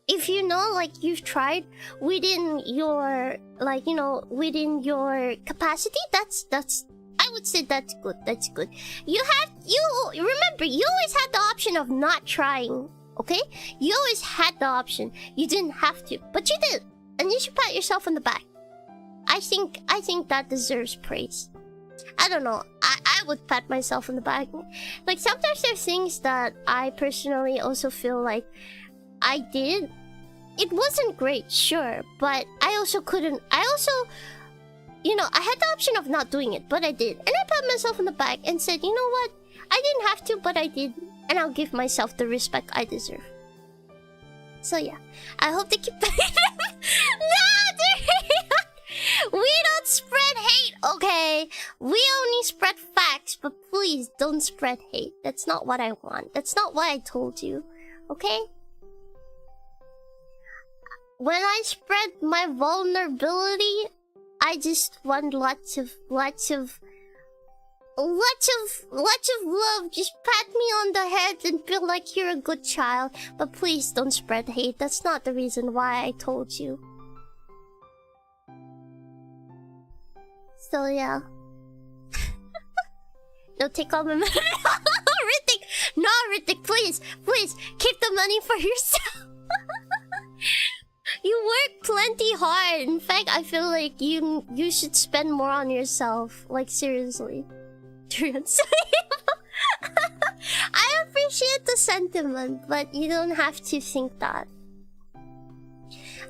If you know, like, you've tried within your, like, you know, within your capacity, that's I would say that's good. That's good. You remember, you always had the option of not trying, okay? You always had the option. You didn't have to, but you did, and you should pat yourself on the back. I think that deserves praise. I don't know. I would pat myself on the back. Like sometimes there's things that I personally also feel like I did. It wasn't great, sure, but I also couldn't. You know, I had the option of not doing it, but I did. And I pat myself on the back and said, you know what? I didn't have to, but I did. And I'll give myself the respect I deserve. So yeah, I hope they keep No, we don't spread hate, okay? We only spread facts, but please don't spread hate. That's not what I want. That's not what I told you, okay? When I spread my vulnerability, I just want lots of love. Just pat me on the head and feel like you're a good child. But please don't spread hate. That's not the reason why I told you. So yeah. No, take all my money. No, Ritik, please, keep the money for yourself. You work plenty hard. In fact, I feel like you should spend more on yourself. Like, seriously. I appreciate the sentiment, but you don't have to think that.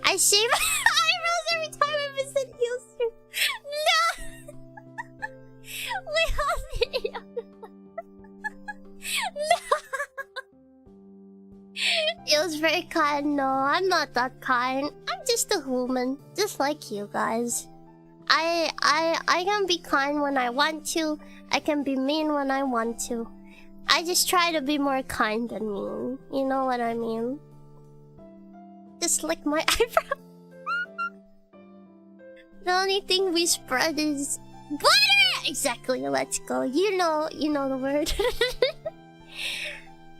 I shave my eyebrows every time I visit you stream. No! We all need No! It was very kind. No, I'm not that kind. I'm just a human, just like you guys. I can be kind when I want to. I can be mean when I want to. I just try to be more kind and mean. You know what I mean? Just lick my eyebrow. The only thing we spread is butter! Exactly, let's go. You know the word.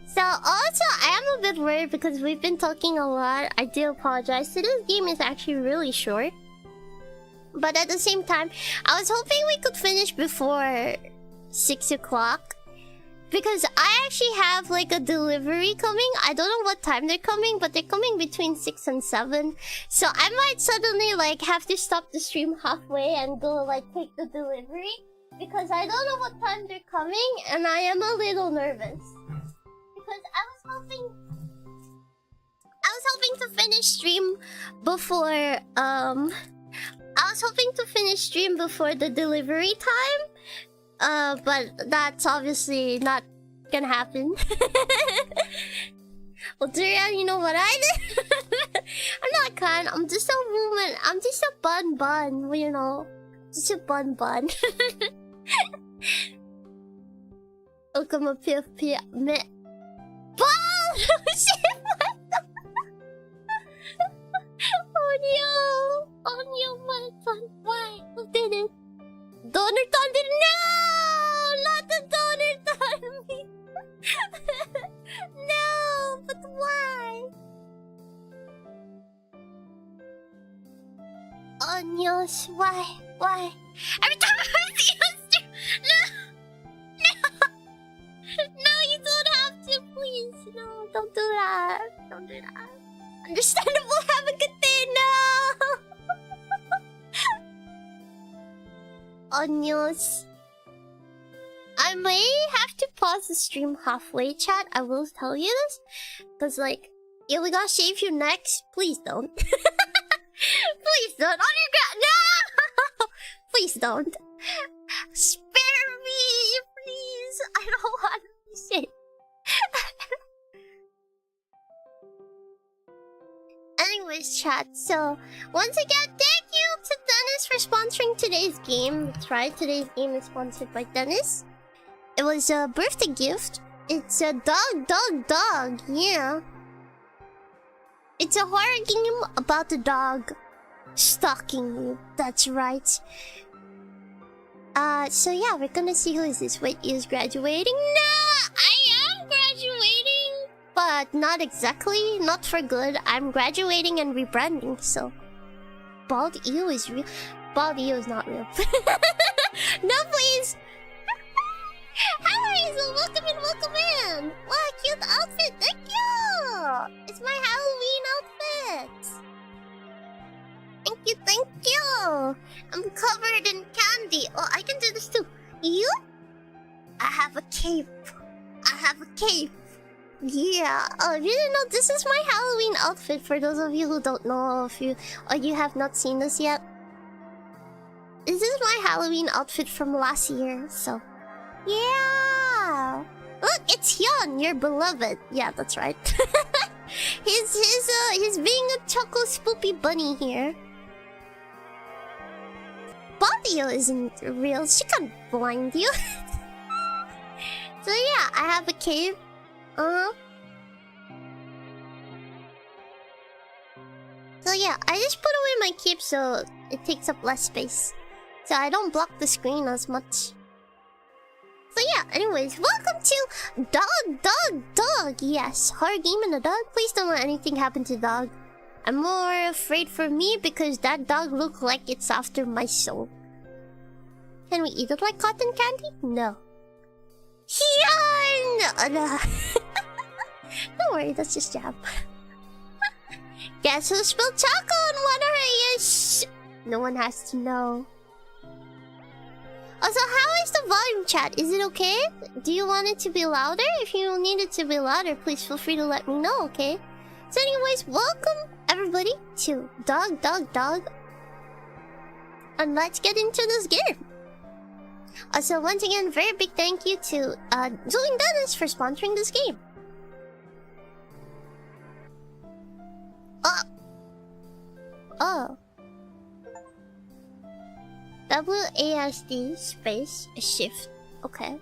So also, I am a bit worried because we've been talking a lot. I do apologize. Today's game is actually really short. But at the same time, I was hoping we could finish before 6 o'clock. Because I actually have like a delivery coming. I don't know what time they're coming, but they're coming between 6 and 7. So I might suddenly like have to stop the stream halfway and go like take the delivery. Because I don't know what time they're coming and I am a little nervous. Because I was hoping to finish stream before the delivery time. But that's obviously not gonna happen. Well, Durian, you know what I did? I'm not kind. I'm just a woman. I'm just a bun, you know. Just a bun. Welcome a piff. Ball! Oh no, my son. Why? Who did it? Donor Thunder, no! Not the Donor Thunder! No, but why? Oh, Nios, why? Every time I see you, no, you don't have to, please. No, don't do that. Understandable, have a good day, no! Onions. I may have to pause the stream halfway, chat. I will tell you this. Because, like, yeah, we gotta shave your necks. Please don't. Please don't. On your ground. No! Please don't. Spare me, please. I don't want to shit. Anyways, chat, so once again, thank you to Dennis for sponsoring today's game. That's right, today's game is sponsored by Dennis. It was a birthday gift. It's a dog, yeah. It's a horror game about a dog stalking you. That's right. So yeah, we're gonna see who is this. Wait, is graduating? No, I am graduating, but not exactly, not for good. I'm graduating and rebranding, so Bald Eel is real. Bald Eel is not real. No, please. How are you? So welcome in. Wow, cute outfit. Thank you. It's my Halloween outfit. Thank you. I'm covered in candy. Oh, I can do this too. You? I have a cape. Yeah. Oh, you didn't know this is my Halloween outfit. For those of you who don't know, if you have not seen this yet, this is my Halloween outfit from last year. So, yeah. Look, it's Hyun, your beloved. Yeah, that's right. He's being a choco spoopy bunny here. Baldio isn't real. She can't blind you. So yeah, I have a cape. So yeah, I just put away my cape so it takes up less space, so I don't block the screen as much. So yeah, anyways, welcome to Dog. Yes, horror game and a dog. Please don't let anything happen to the dog. I'm more afraid for me because that dog looks like it's after my soul. Can we eat it like cotton candy? No. Hyun! No. Don't worry, that's just jab. Guess who spilled choco on one of her ears? No one has to know. Also, how is the volume, chat? Is it okay? Do you want it to be louder? If you need it to be louder, please feel free to let me know, okay? So anyways, welcome everybody to DogDogDog. And let's get into this game. Also, once again, very big thank you to Zoe and Dennis for sponsoring this game. Oh. WASD space shift. Okay.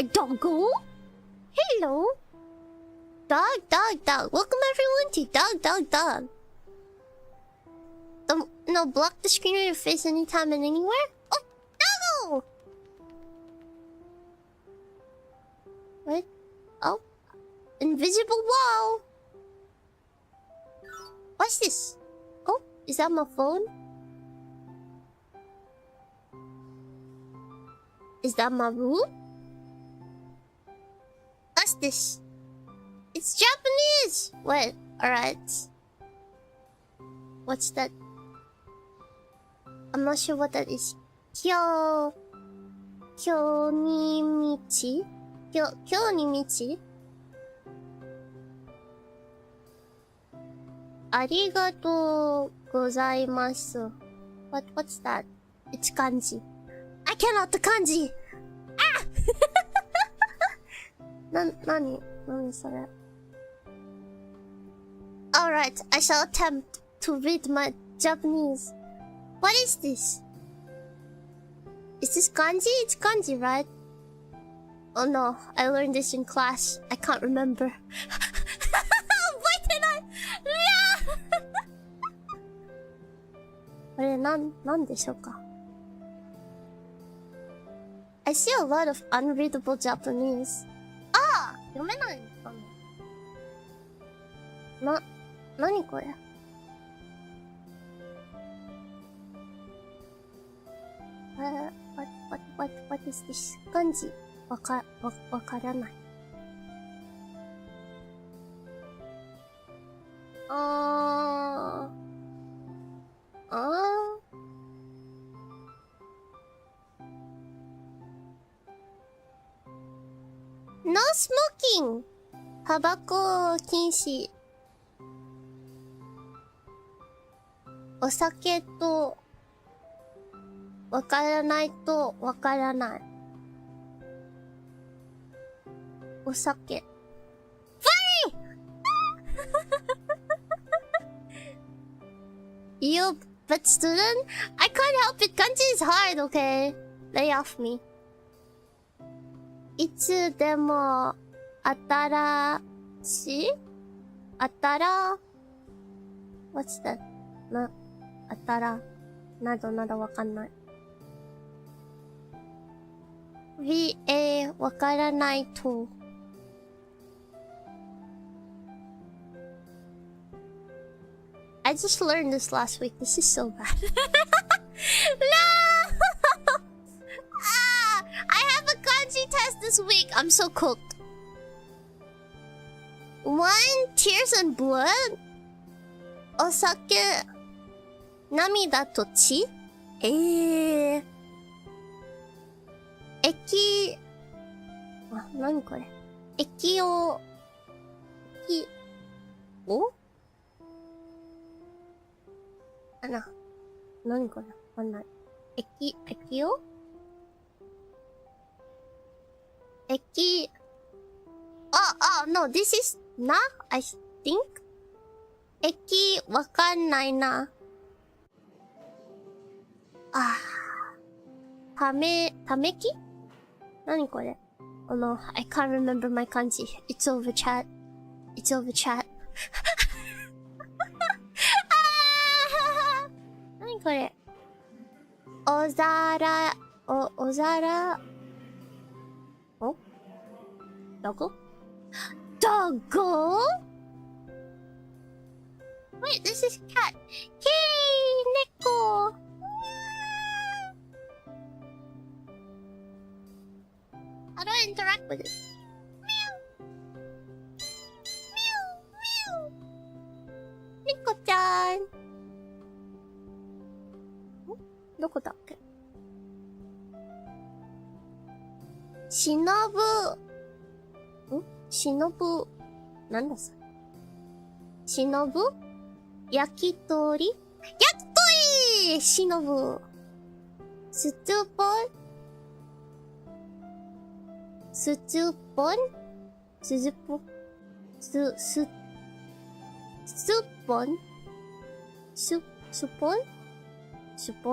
A doggo? Hello? Dog. Welcome everyone to Dog. No, block the screen with your face anytime and anywhere? Oh, no! What? Oh. Invisible wall! What's this? Oh, is that my phone? Is that my room? What's this? It's Japanese! Wait, alright. What's that? I'm not sure what that is. Kyonimichi? Kyonimichi? Arigatou gozaimasu. What's that? It's kanji. I cannot the kanji! Ah! Nani sore? Alright, I shall attempt to read my Japanese. What is this? Is this kanji? It's kanji, right? Oh no, I learned this in class. I can't remember. Why did I? I see a lot of unreadable Japanese. Ah! 読めないのかな? 何これ? What is this? 漢字わからない。No smoking! タバコ禁止。お酒とわからないとわからない。お酒。Funny! You, but student, I can't help it. Kanji is hard, okay? Lay off me. いつでも新しいWhat's that? などわかんない。VA わからないと。I just learned this last week. This is so bad. No! I have a kanji test this week. I'm so cooked. 1. Tears and blood. お酒。涙と血。液。何これ。液を。何これ。わかんない。液をno, this is な I think? 液わかんないな。ためき何これ Oh no, I can't remember my kanji. It's over chat.何これお皿Doggo? Wait, this is cat. Hey, Neko. How do I interact with it? Meow. Neko-chan. どこだっけ？しのぶ、なんだそれ。しのぶ焼き鳥しのぶ。スツーポンスツポ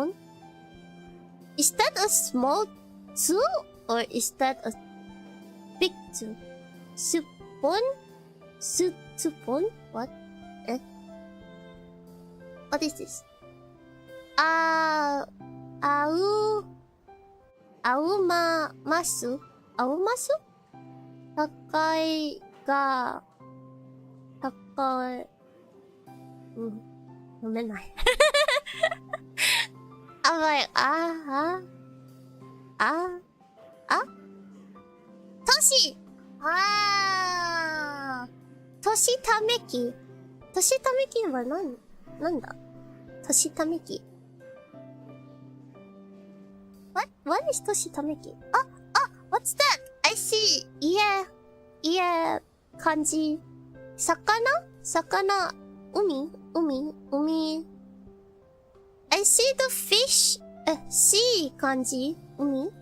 ンIs that a small two or is that a Picture. Supon? Supon? What? Eh? What is this? Masu? Masu? Takai ga... Takai... 読めない。I'm like, 都市都市ためき都市ためきはなんだ都市ためき What is 都市ためきWhat's that? I see. Yeah. 漢字。魚。海。I see the fish. Sea 漢字。海。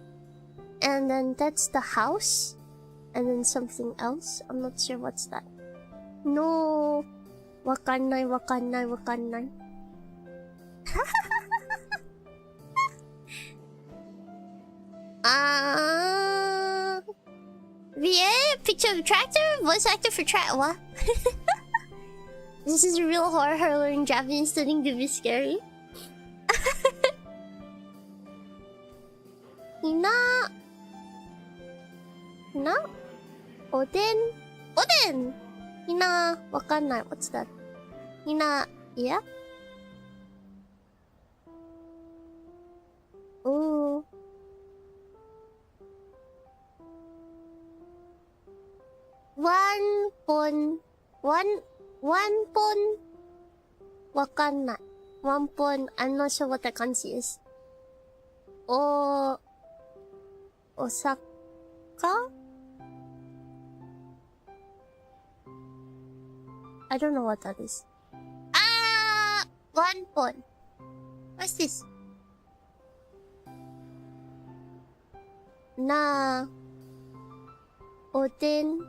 And then that's the house. And then something else. I'm not sure what's that. No. わかんない。VA? Picture of a tractor? Voice actor for what? This is a real horror learning Japanese studying to be scary. Hina? Oden? Hina, わかんない. What's that? Hina, yeah? Ooh. One pon. わかんない. One pon. I'm not sure what that kanji is. Osaka? I don't know what that is. One pon. What's this? Oden.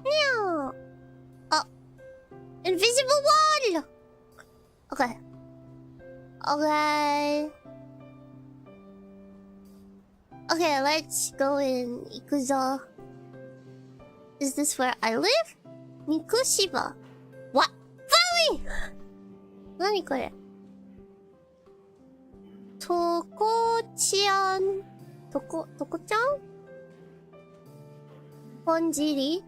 Yeah. Invisible wall. Okay, let's go in. Ikuzo. Is this where I live? Mikushiba. What? Finally! 何これ? Toko-chan? とこちゃん? 本尻?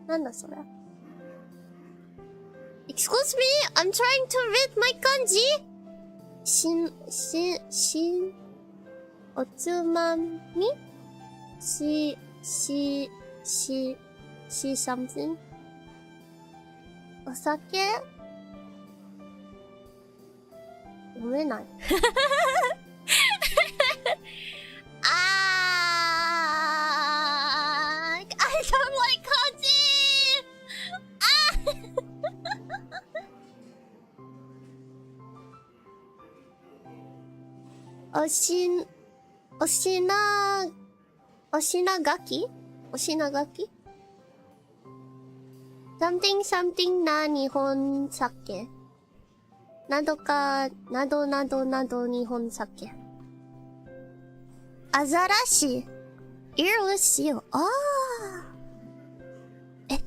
Nandaそれ? Excuse me, I'm trying to read my kanji. Otsumami? Something? Osake? 読めない. I don't like kanji! Oshinagaki? Something na Nihon sake. Nado Nihon sake. Azarashi. Earless seal.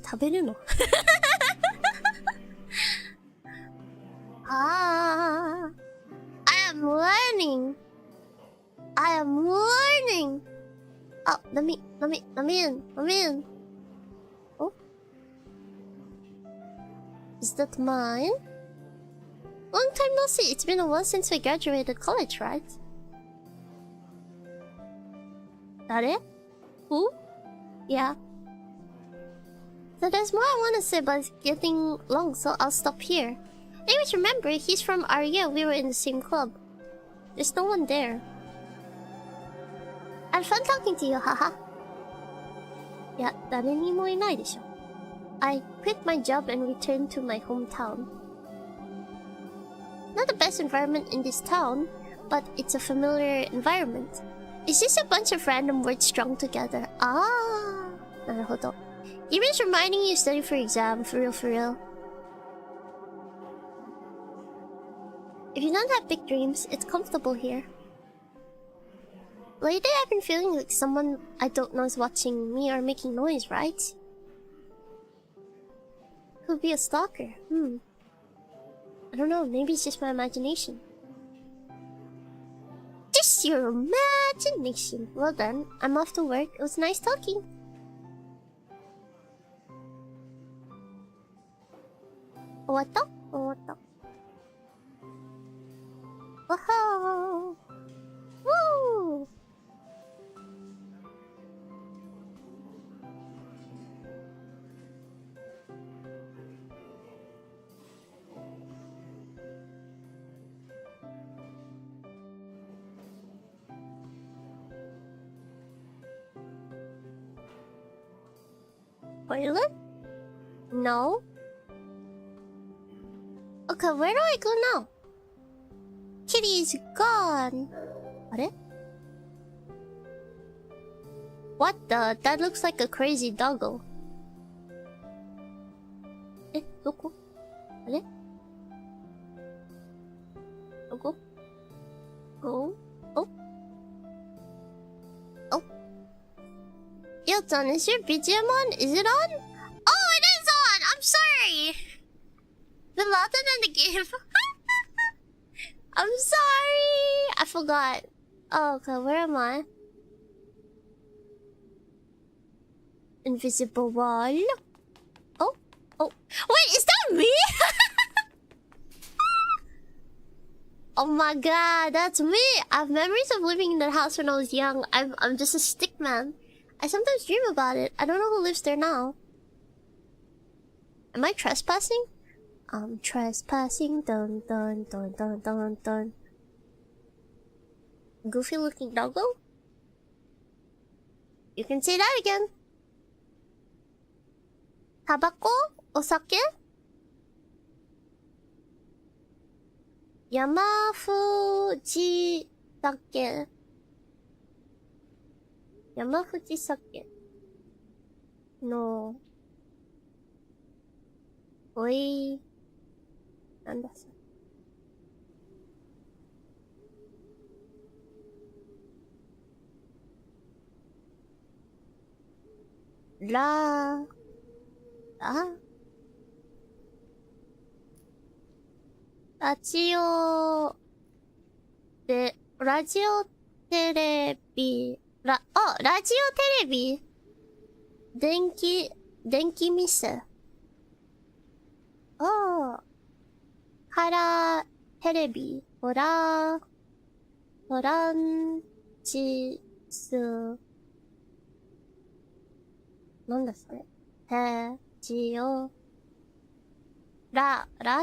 食べるの? I am learning. Let me in. Oh. Is that mine? Long time no see. It's been a while since we graduated college, right? Dare? Who? Yeah. So there's more I want to say, but it's getting long, so I'll stop here. Anyways, remember, he's from our year. We were in the same club. There's no one there. I had fun talking to you, haha. Yeah, 誰にもいないでしょ. I quit my job and returned to my hometown. Not the best environment in this town, but it's a familiar environment. It's just a bunch of random words strung together. なるほど. Even reminding you to study for exam, for real. If you don't have big dreams, it's comfortable here. Lately, I've been feeling like someone I don't know is watching me or making noise, right? Could be a stalker. I don't know, maybe it's just my imagination. Just your imagination. Well then, I'm off to work. It was nice talking. What? Whoa! Woo! Toilet? No. Okay, where do I go now? Kitty is gone. What? What the? That looks like a crazy doggo. Doko? What? Doko? Go? Oh? Oh? Yo-chan, is your BGM on? Is it on? Oh, it is on! I'm sorry! The louder than the game. I'm sorry! I forgot. Oh, okay, where am I? Invisible wall. Oh, oh. Wait, is that me? Oh my god, that's me! I have memories of living in that house when I was young. I'm just a stick man. I sometimes dream about it. I don't know who lives there now. Am I trespassing? I'm trespassing. Dun dun dun dun dun dun. Goofy looking doggo? You can say that again. Tabako? Osake? Yamafuji sake. Yamafuji sake. No. Oi. なんだそれ。ラジオで、ラジオテレビ、ラジオテレビ電気店。カラーテレビ、トランチス、なんだそれ。ラ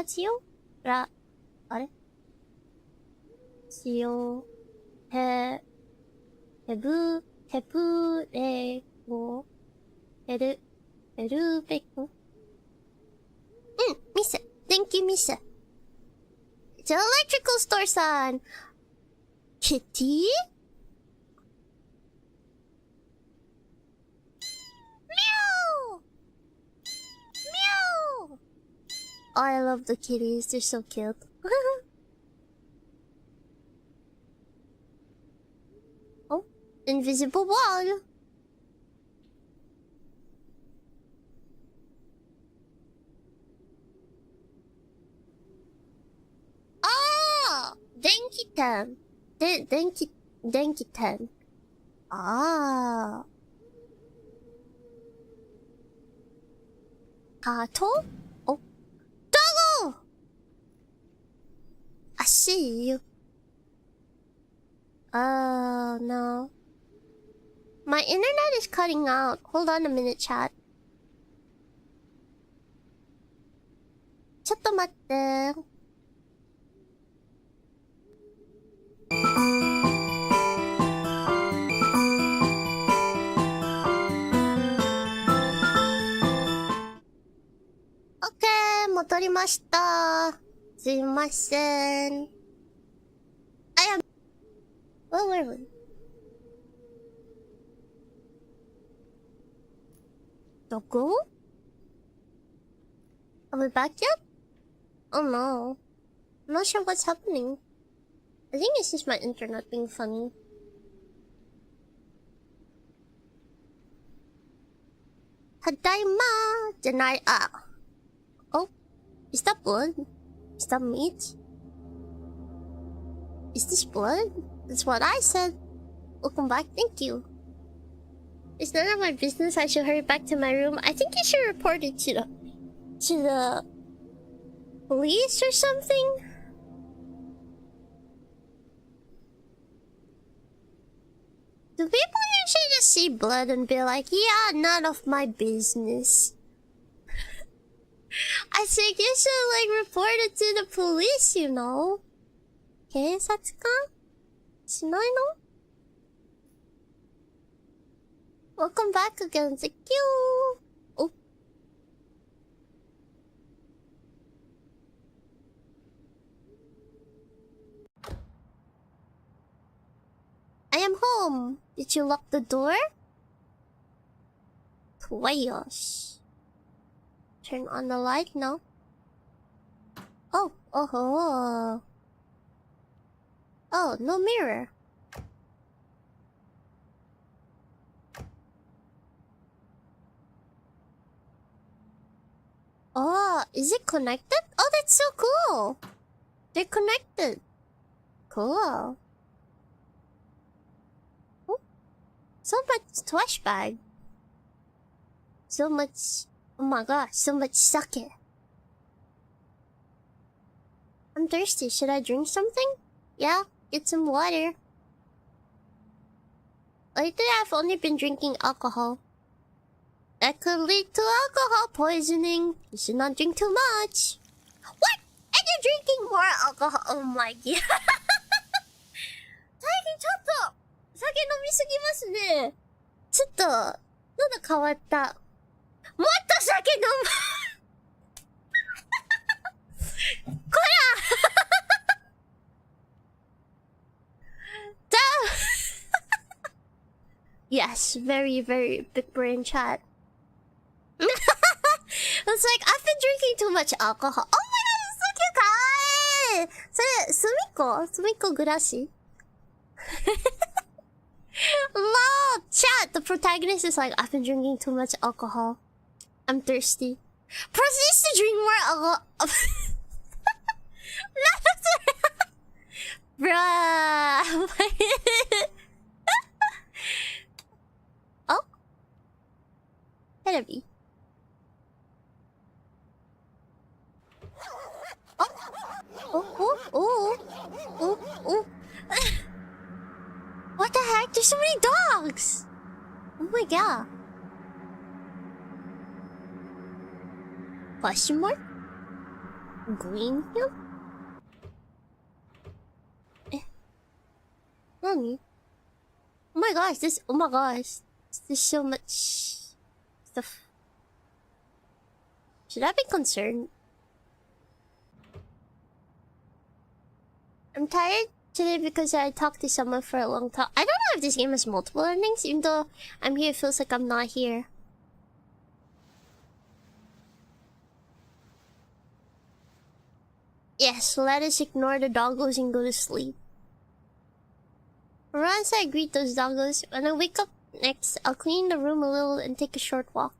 ジオ、あれジオ、テプレゴ、テルベコ。店。電気店。It's an electrical store, son. Kitty? Meow! Meow! Oh, I love the kitties. They're so cute. Oh, invisible wall. Oh! Denki-ten. Denki-ten. Ah. Kato? Oh. Doggo! I see you. Oh, no. My internet is cutting out. Hold on a minute, chat. ちょっと待って。OK、戻りました。すいません。Where were we? どこ? Are we back yet? Oh no. I'm not sure what's happening. I think it's just my internet being funny. Tadaima! Deny. Oh, is that blood? Is that meat? Is this blood? That's what I said. Welcome back, thank you. It's none of my business. I should hurry back to my room. I think you should report it to the police or something. Do people usually just see blood and be like, yeah, none of my business? I think you should like report it to the police, you know. 警察官? しないの? Welcome back again, thank you. Oh. I am home. Did you lock the door? Twice. Turn on the light now. Oh, oh. Oh, no mirror. Oh, is it connected? Oh, that's so cool. They're connected. Cool. Oh, so much trash bag. So much. Oh my gosh, so much sake. I'm thirsty. Should I drink something? Yeah, get some water. Lately, I've only been drinking alcohol. That could lead to alcohol poisoning. You should not drink too much. What? And you're drinking more alcohol? Oh my god. 最近ちょっと酒飲みすぎますね。ちょっと喉変わった。もっと酒飲む。こら。Yes, very, very big brain chat. It's like, I've been drinking too much alcohol. Oh my god, it's so cute! それ、すみっこ暮らし? Lol! Chat! The protagonist is like, I've been drinking too much alcohol. I'm thirsty. Proceeds to drink more alcohol. Bruh! Oh? Enemy. Oh. What the heck? There's so many dogs! Oh my god. Question mark? Green hill? Nani? Oh my gosh, there's so much stuff. Should I be concerned? I'm tired today because I talked to someone for a long time. I don't know if this game has multiple endings, even though I'm here, it feels like I'm not here. Yes, let us ignore the doggos and go to sleep. Once I greet those doggos, when I wake up next, I'll clean the room a little and take a short walk.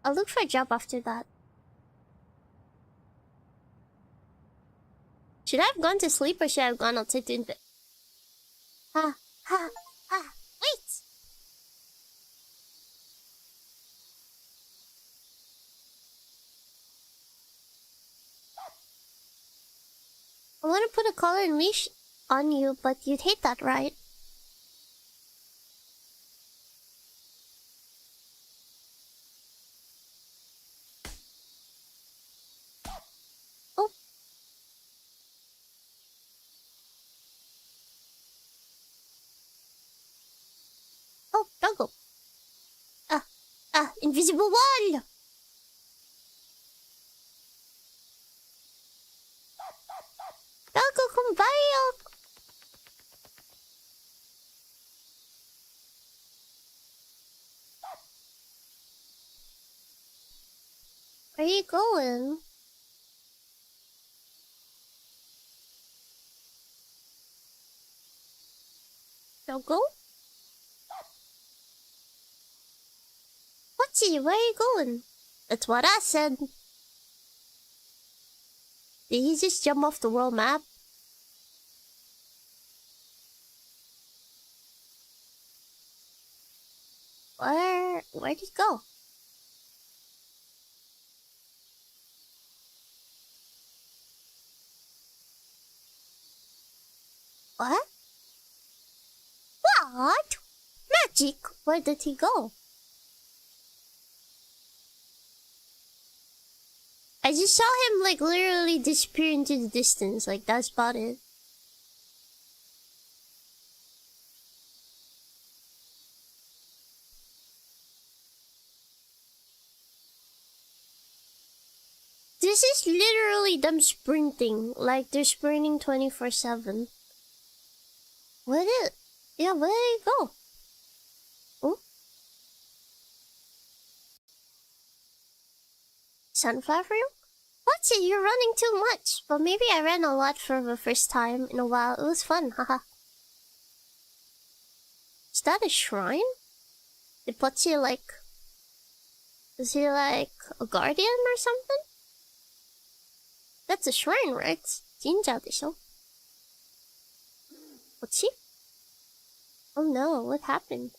I'll look for a job after that. Should I have gone to sleep or should I have gone outside to invent? Wait! I want to put a collar and leash on you, but you'd hate that, right? Oh, doggo. Invisible wall! Doggo, come by! Where are you going? Now go. What's where are you going? That's what I said. Did he just jump off the world map? Where'd he go? What? What? Magic? Where did he go? I just saw him like literally disappear into the distance, like that's about it. This is literally them sprinting, like they're sprinting 24/7. Where did he go? Oh? Sunflower for you? What's it? You're running too much. But maybe I ran a lot for the first time in a while. It was fun, haha. Is that a shrine? Did Pochi like... Is he like a guardian or something? That's a shrine, right? Jinja でしょ? Pochi? Oh no, what happened?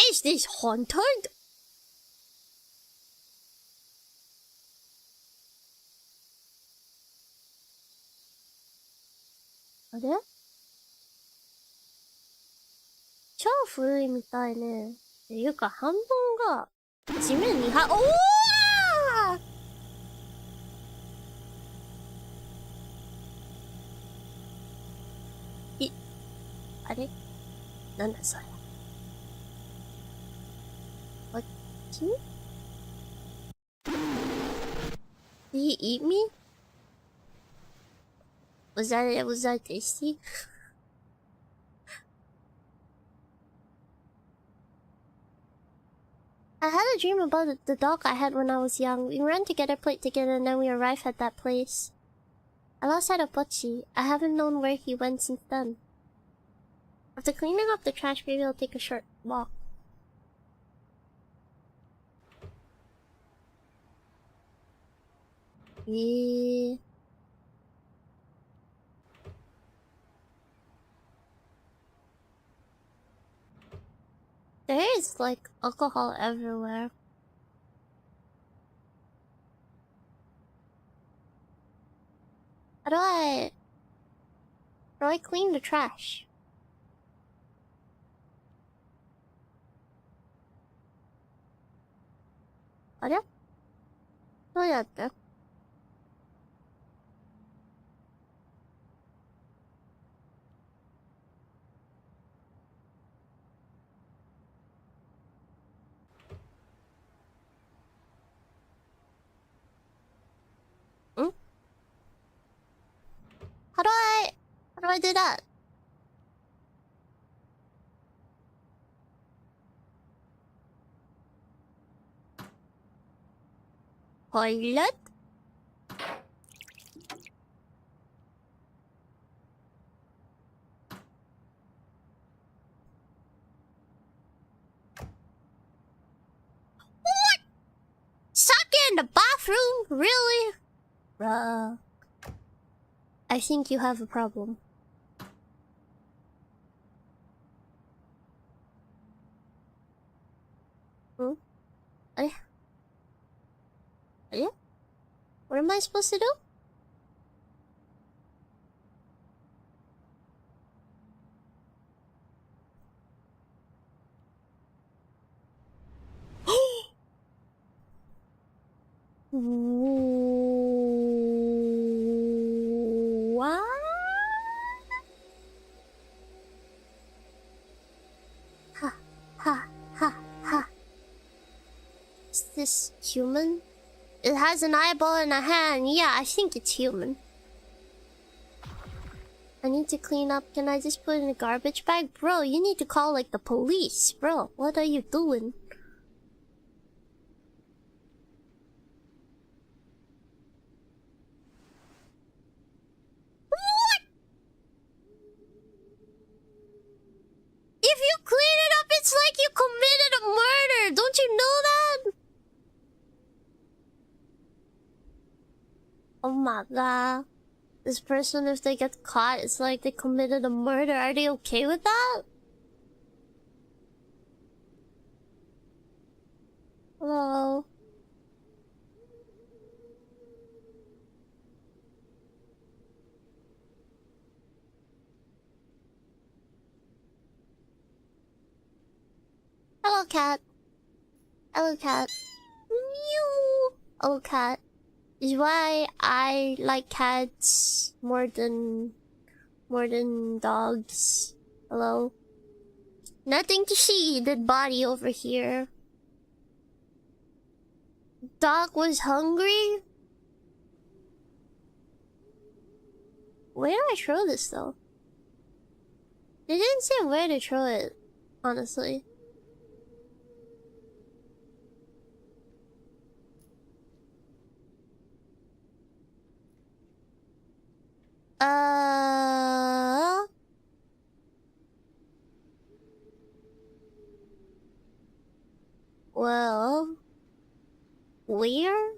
Is this haunted? Are there? 超古いみたいね。っていうか半分が地面におーあれなんだそれ。こっち Did he eat me? Was that tasty? I had a dream about the dog I had when I was young. We ran together, played together, and then we arrived at that place. I lost sight of Butchie. I haven't known where he went since then. After cleaning up the trash, maybe I'll take a short walk. Yeah. There is like alcohol everywhere. How do I clean the trash? Are you? Oh yeah, there. How do I do that? Toilet? What? Suck in the bathroom? Really? Bruh. I think you have a problem. Hmm? Are you? What am I supposed to do? What? Ha ha ha ha. Is this human? It has an eyeball and a hand. Yeah, I think it's human. I need to clean up. Can I just put it in a garbage bag? Bro, you need to call like the police. Bro, what are you doing? Oh my god. This person, if they get caught, it's like they committed a murder. Are they okay with that? Hello? Hello, cat. Hello, cat. Meow. Hello, cat. This is why I like cats more than dogs. Hello? Nothing to see. Dead body over here. Dog was hungry? Where do I throw this though? They didn't say where to throw it, honestly. Well, where?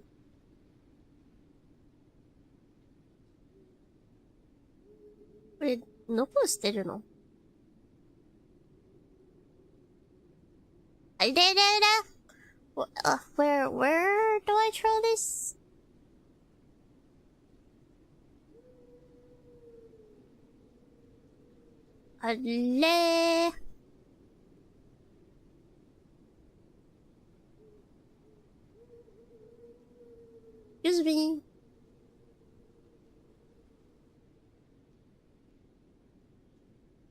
Wait, no post didn't know. I did it. Where do I throw this? Alle. Excuse me.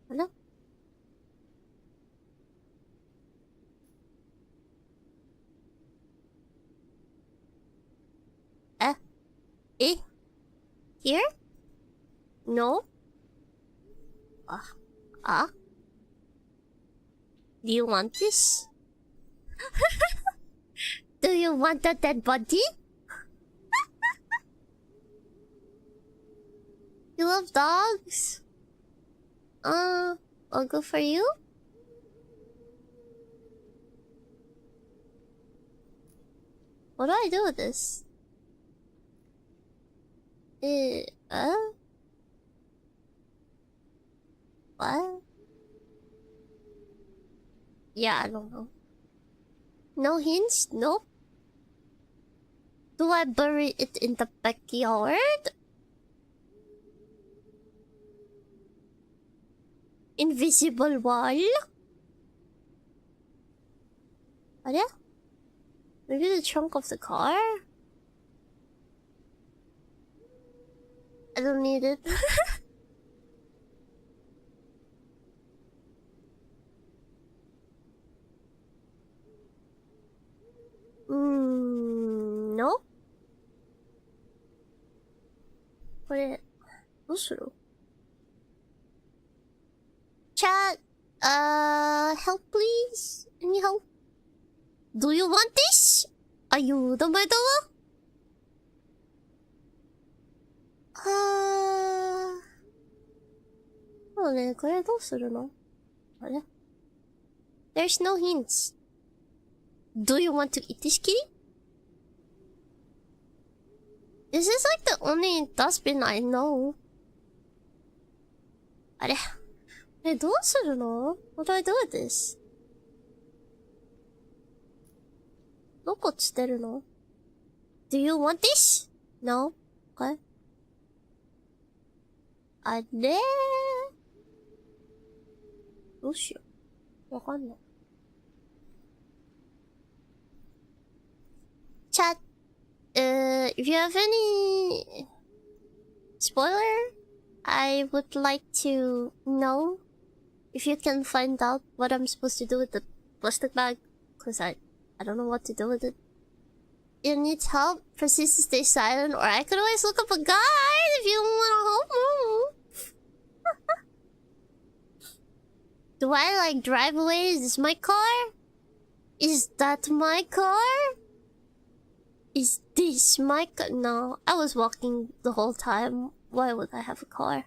Hello? Eh? Here? No? Do you want this? Do you want that dead body? You love dogs? I'll go for you. What do I do with this? What? Yeah, I don't know. No hints? Nope. Do I bury it in the backyard? Invisible wall? Are there? Maybe the trunk of the car? I don't need it. No? What? どうする? Chat, help please? Any help? Do you want this? Ayuda mo ito? そうね、これどうするの? あれ? There's no hints. Do you want to eat this kitty? This is like the only dustbin I know. あれ? どうするの? What do I do with this? どこ捨てるの? Do you want this? No? Okay. あれ? どうしよう。わかんない。Chat, if you have any spoiler, I would like to know if you can find out what I'm supposed to do with the plastic bag, cause I don't know what to do with it. If you need help, proceed to stay silent, or I could always look up a guide if you wanna help me. Do I like drive away? Is this my car? Is that my car? Is this my car? No, I was walking the whole time. Why would I have a car?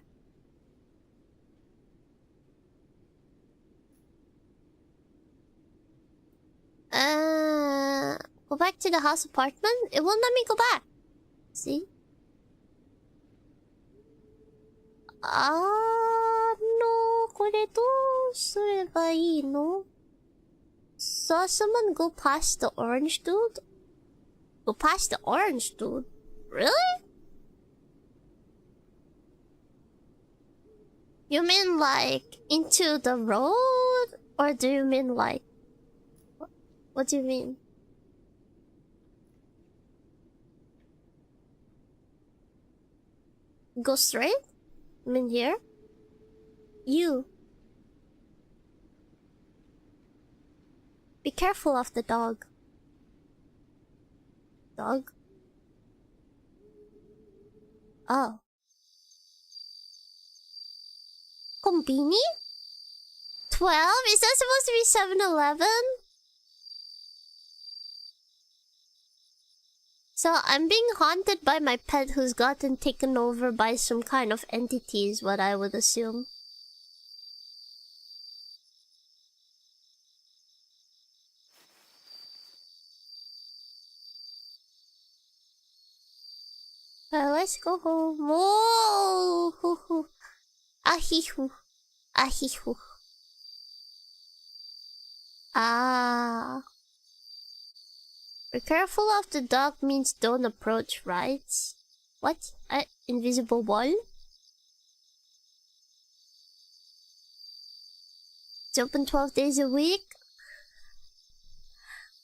Go back to the house apartment? It won't let me go back. See? これどうすればいいの? Saw someone go past the orange dude? Go past the orange dude? Really? You mean like into the road? Or do you mean like... What do you mean? Go straight? I mean here? You. Be careful of the dog. Dog? Oh. Combini? 12? Is that supposed to be 7-Eleven? So I'm being haunted by my pet who's gotten taken over by some kind of entity is what I would assume. Let's go home. Whoa! Hoo hoo. Ahihu. Ahihu. Ah. Be careful of the dog means don't approach, right? What? Invisible wall? It's open 12 days a week?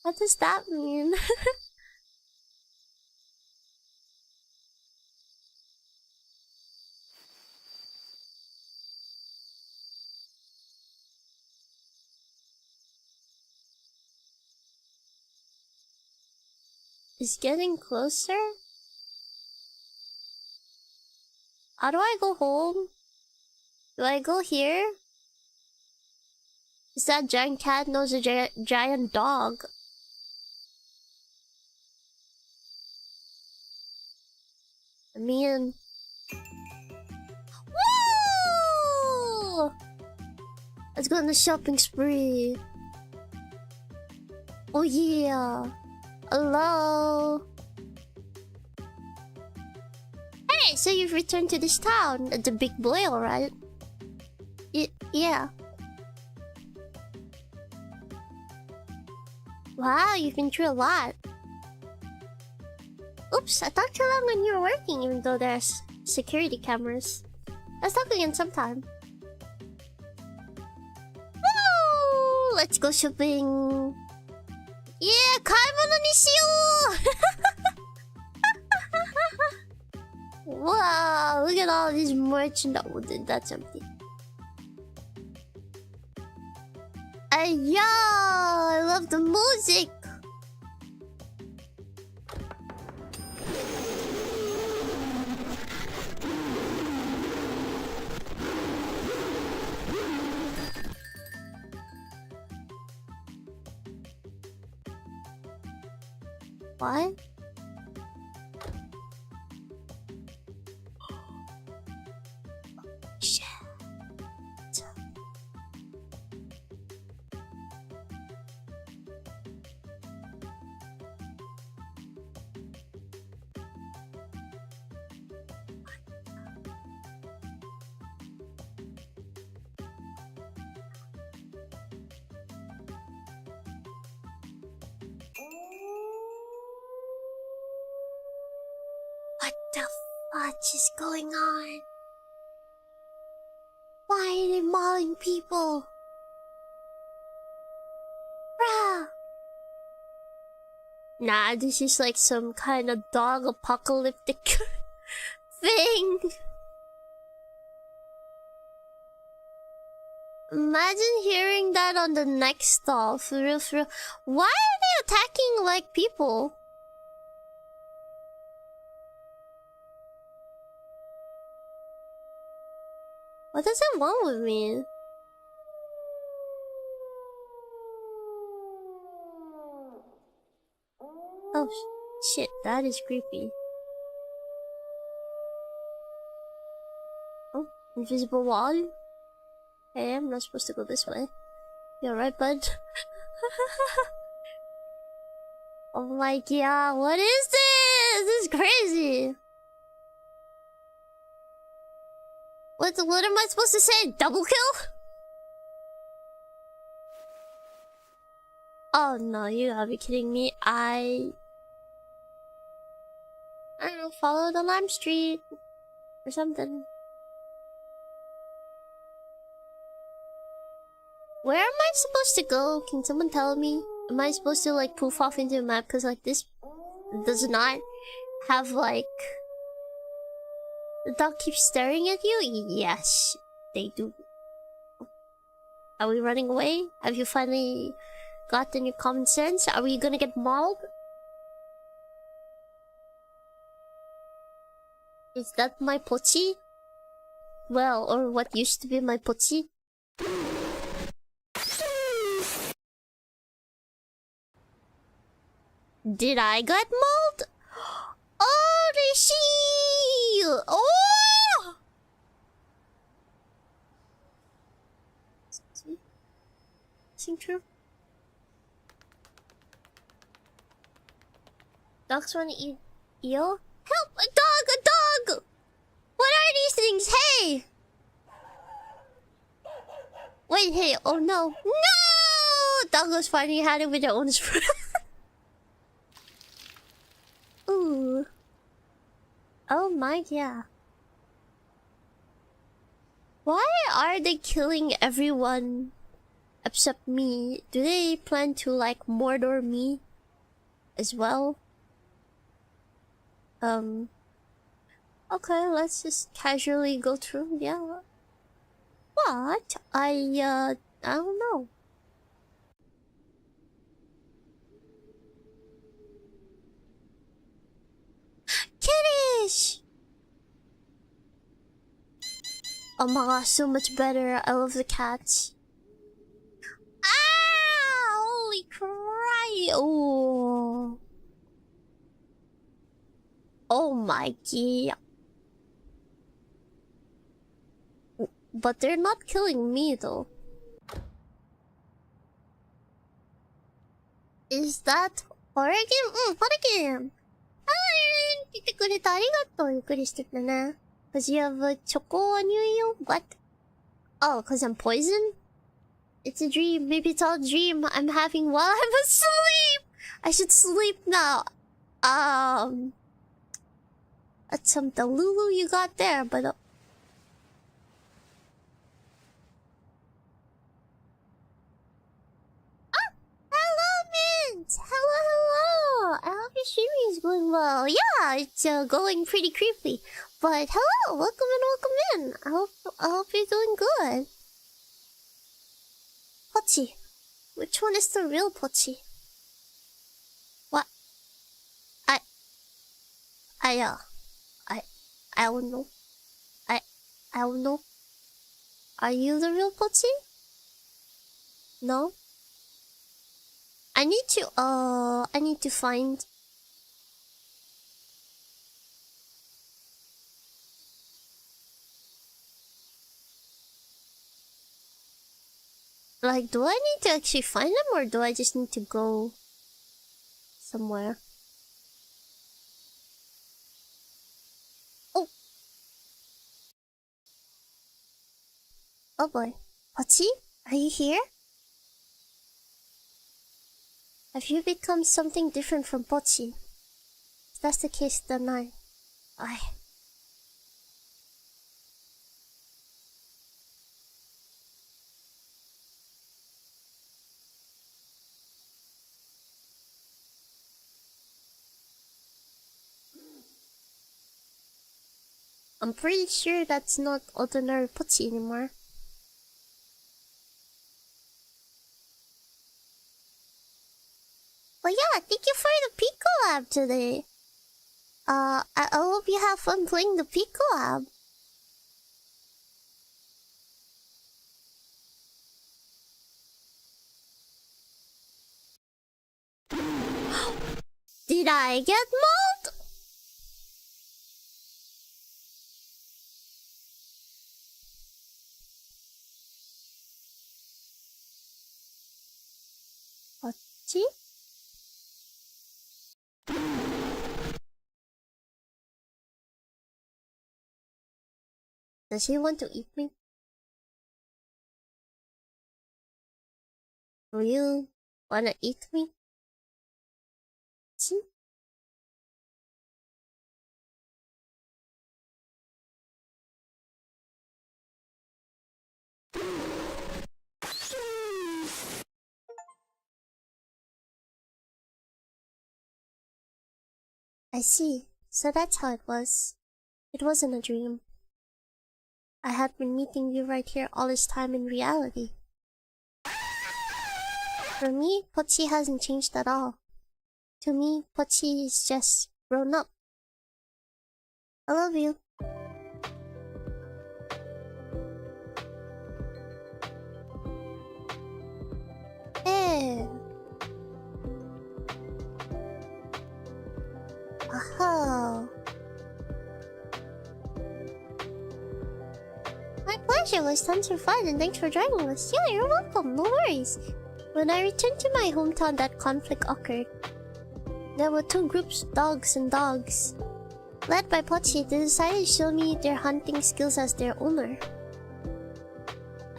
What does that mean? It's getting closer? How do I go home? Do I go here? Is that giant cat knows a giant dog? I mean... Woo! Let's go on the shopping spree. Oh yeah. Hello. Hey, so you've returned to this town, the big boil, right? Yeah. Wow, you've been through a lot. Oops, I thought too long when you were working, even though there's security cameras. Let's talk again sometime. Woo! Let's go shopping. Yeah, 買い物にしよう! Wow, look at all these merchandise. Oh, that's empty. Yeah, I love the music. What? Shit. What the fudge is going on? Why are they mauling people? Bruh! Nah, this is like some kind of dog apocalyptic thing. Imagine hearing that on the next stall. For real, for real. Why are they attacking like people? What does it want with me? Oh shit, that is creepy. Oh, invisible wall? Hey, I'm not supposed to go this way. You're right, bud. Oh my god, what is this? This is crazy. What am I supposed to say? Double kill? Oh no, you gotta be kidding me. I don't know, follow the lime street or something. Where am I supposed to go? Can someone tell me? Am I supposed to like poof off into a map? Cause like this does not have like... The dog keeps staring at you? Yes, they do. Are we running away? Have you finally gotten your common sense? Are we gonna get mauled? Is that my pochi? Well, or what used to be my pochi? Did I get mauled? Oh, they see you! Oh! Seem true. Dogs wanna eat eel? Help! A dog! A dog! What are these things? Hey! Wait, hey, oh no. No! Doggos finally had it with their own spray. Ooh. Oh my, yeah. Why are they killing everyone except me? Do they plan to like Mordor me as well? Okay, let's just casually go through. Yeah. What? I don't know. Kitties! Oh my gosh, so much better. I love the cats. Ah! Holy cry! Oh. Oh my god. But they're not killing me though. Is that horror game? Horror game! Ah, 来てくれてありがとう。ゆっくりしててね。Cause you have a choco on you? What? Oh, cause I'm poisoned? It's a dream. Maybe it's all a dream I'm having while I'm asleep! I should sleep now. That's some Delulu you got there, but... Hello, Mint! Hello, hello! I hope your streaming is going well. Yeah, it's going pretty creepy. But hello, welcome in. I hope you're doing good. Pochi. Which one is the real Pochi? What? I don't know. I don't know. Are you the real Pochi? No? I need to find... Like, do I need to actually find them or do I just need to go somewhere? Oh! Oh boy. Pochi? Are you here? Have you become something different from Pochi? If that's the case, then I'm pretty sure that's not ordinary Pochi anymore. But yeah, thank you for the Pico Lab today. I hope you have fun playing the Pico Lab. Did I get mauled? Pochi? Does he want to eat me? Do you wanna eat me? See? I see. So that's how it was. It wasn't a dream. I had been meeting you right here all this time in reality. For me, Pochi hasn't changed at all. To me, Pochi is just grown up. I love you. Hey. Oh. My pleasure. Was tons of fun, and thanks for joining us. Yeah, you're welcome. No worries. When I returned to my hometown, that conflict occurred. There were two groups, dogs and dogs. Led by Pochi, they decided to show me their hunting skills as their owner.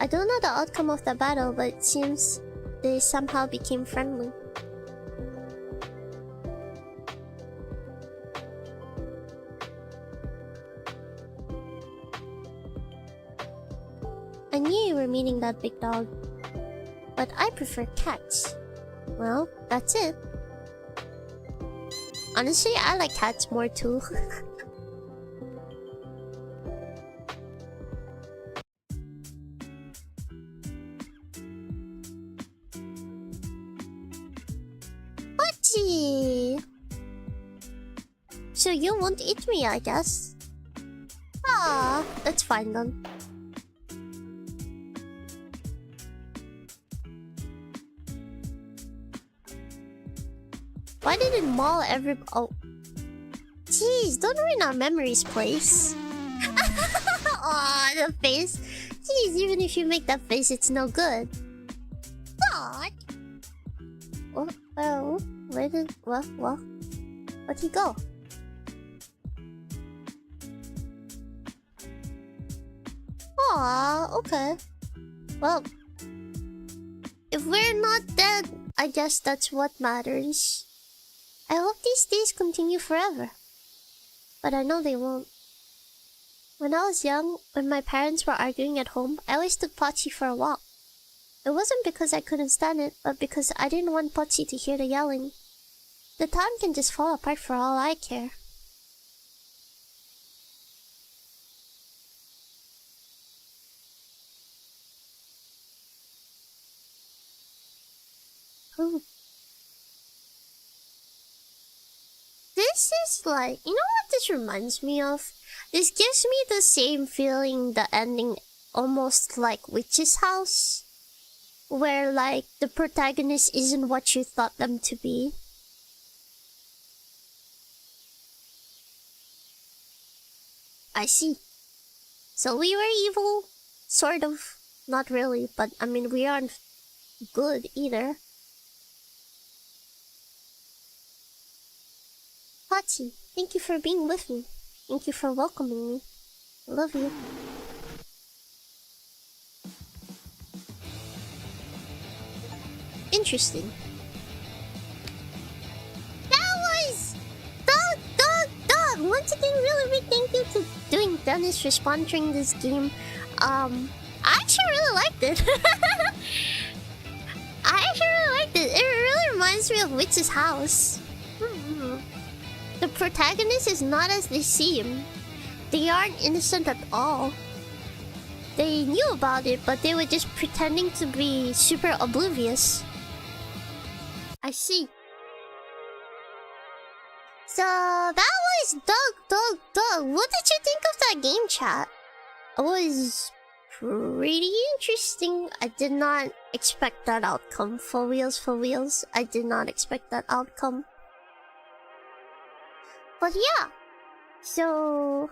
I don't know the outcome of the battle, but it seems they somehow became friendly. I knew you were meeting that big dog, but I prefer cats. Well, that's it. Honestly, I like cats more too. Pochi! So you won't eat me, I guess? Ah, that's fine then. Why did it maul every— oh. Jeez, don't ruin our memories, please. Aw, the face. Jeez, even if you make that face, it's no good. What? Oh, where did— what? Where'd he go? Aw, okay. Well, if we're not dead, I guess that's what matters. I hope these days continue forever. But I know they won't. When I was young, when my parents were arguing at home, I always took Pochi for a walk. It wasn't because I couldn't stand it, but because I didn't want Pochi to hear the yelling. The town can just fall apart for all I care. Ooh. This is like, you know what this reminds me of? This gives me the same feeling, the ending, almost like Witch's House, where like the protagonist isn't what you thought them to be. I see. So we were evil, sort of. Not really, but I mean we aren't good either. Pochi, thank you for being with me. Thank you for welcoming me. I love you. Interesting. That was DogDogDog! Once again, really big thank you to Doing Dennis for sponsoring this game. I actually really liked it. It really reminds me of Witch's House. The protagonist is not as they seem. They aren't innocent at all. They knew about it, but they were just pretending to be super oblivious. I see. So that was DogDogDog. What did you think of that game, chat? It was pretty interesting. I did not expect that outcome. For reals. I did not expect that outcome. But yeah, so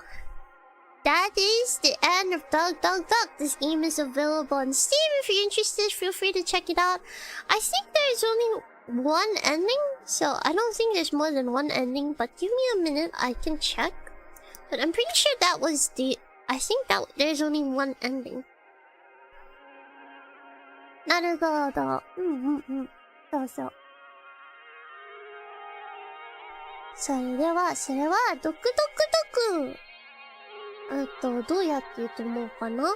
that is the end of DogDogDog. This game is available on Steam. If you're interested, feel free to check it out. I think there's only one ending, so I don't think there's more than one ending, but give me a minute, I can check. But I'm pretty sure that was the I think that there's only one ending. なるほど。そうそう。それは、ドクドク。どうやって言うと思うかな？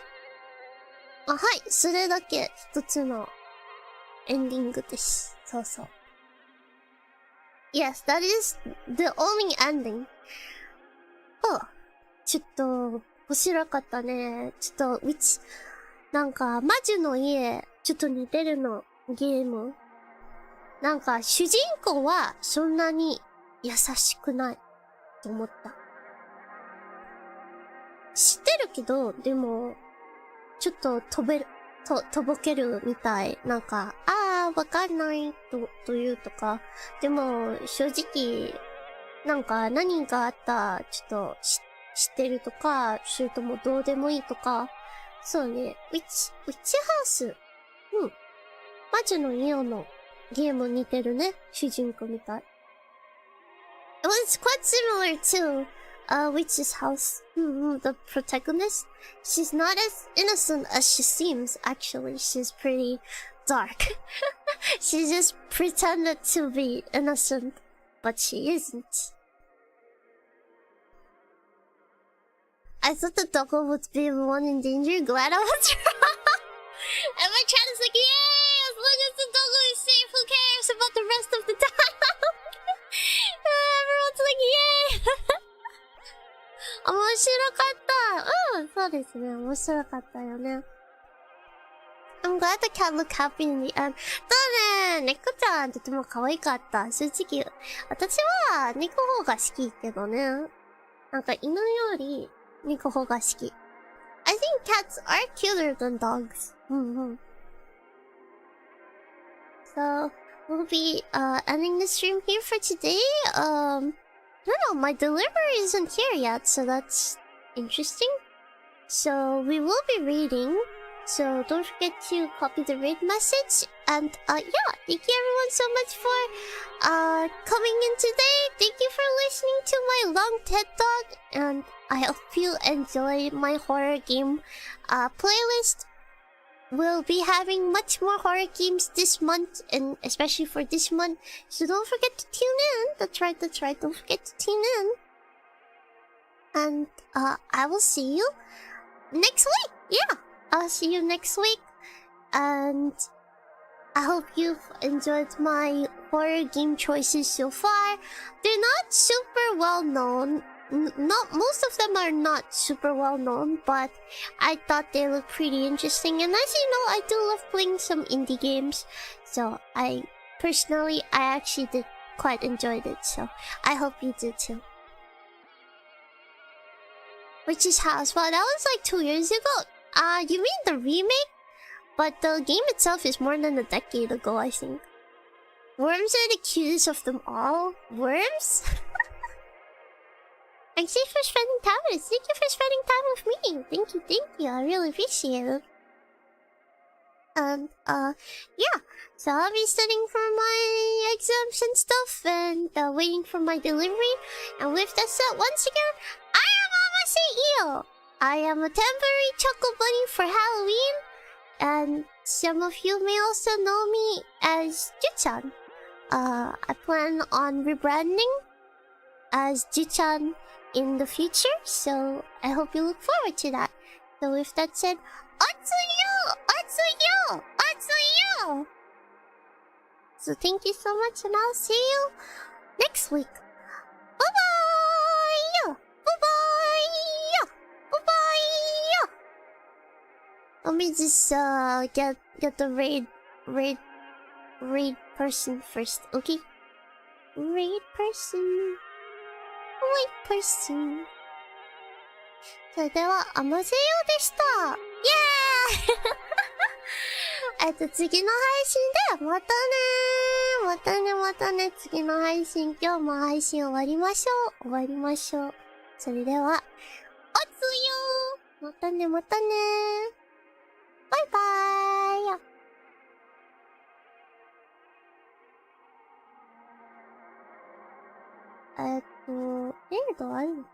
あ、はい。それだけ一つのエンディングです。そうそう。Yes, that is the only ending. ちょっと、面白かったね。ちょっと、なんか、魔女の家、ちょっと似てるの、ゲーム。なんか、主人公は、そんなに優しくない、と思った。知ってるけど、でも、ちょっととぼけるみたい。なんか、わかんないというとか。でも、正直、なんか何があった、ちょっと知ってるとか、それともどうでもいいとか。そうね。ウィッチハウス。魔女の家のゲーム似てるね。主人公みたい。It was quite similar to, Witch's House. The protagonist. She's not as innocent as she seems, actually. She's pretty dark. She just pretended to be innocent, but she isn't. I thought the doggo would be the one in danger. Glad I was wrong. And my chat is like, yay! As long as the doggo is safe, who cares about the rest of the time? Everyone's like, yay! 面白かった。そうですね。面白かったよね。I'm glad the cat looked happy in the end. そうね、猫ちゃんとても可愛かった。正直、私は猫方が好きけどね。なんか犬より猫方が好き。I think cats are cuter than dogs. So, we'll be, ending the stream here for today. I don't know, my delivery isn't here yet, so that's interesting. So, we will be reading. So, don't forget to copy the raid message. And, yeah, thank you everyone so much for, coming in today. Thank you for listening to my long TED Talk. And I hope you enjoy my horror game, playlist. We'll be having much more horror games this month, and especially for this month. So don't forget to tune in. That's right. Don't forget to tune in. And, I will see you next week. Yeah, I'll see you next week. And I hope you've enjoyed my horror game choices so far. They're not super well known. Not most of them are not super well known, but I thought they looked pretty interesting. And as you know, I do love playing some indie games. So I actually did quite enjoyed it. So I hope you did too. Witch's House. Well, that was like 2 years ago. You mean the remake? But the game itself is more than a decade ago, I think. Worms are the cutest of them all. Worms? Thank you for spending time with us. Thank you for spending time with me. Thank you. I really appreciate it. And, yeah. So I'll be studying for my exams and stuff, and, waiting for my delivery. And with that said, once again, I am Amase Io. I am a temporary Choco Bunny for Halloween. And some of you may also know me as Ju-chan. I plan on rebranding as Ju-chan in the future, so I hope you look forward to that. So with that said, Otsuyo! So thank you so much, and I'll see you next week. Bye-bye! Let me just get the raid person first, okay? Raid person. それでは、あませよでした。イエーイ次の配信で、またね。次の配信、今日も配信終わりましょう。それでは、おつよー。またね。バイバーイ。レードあるの？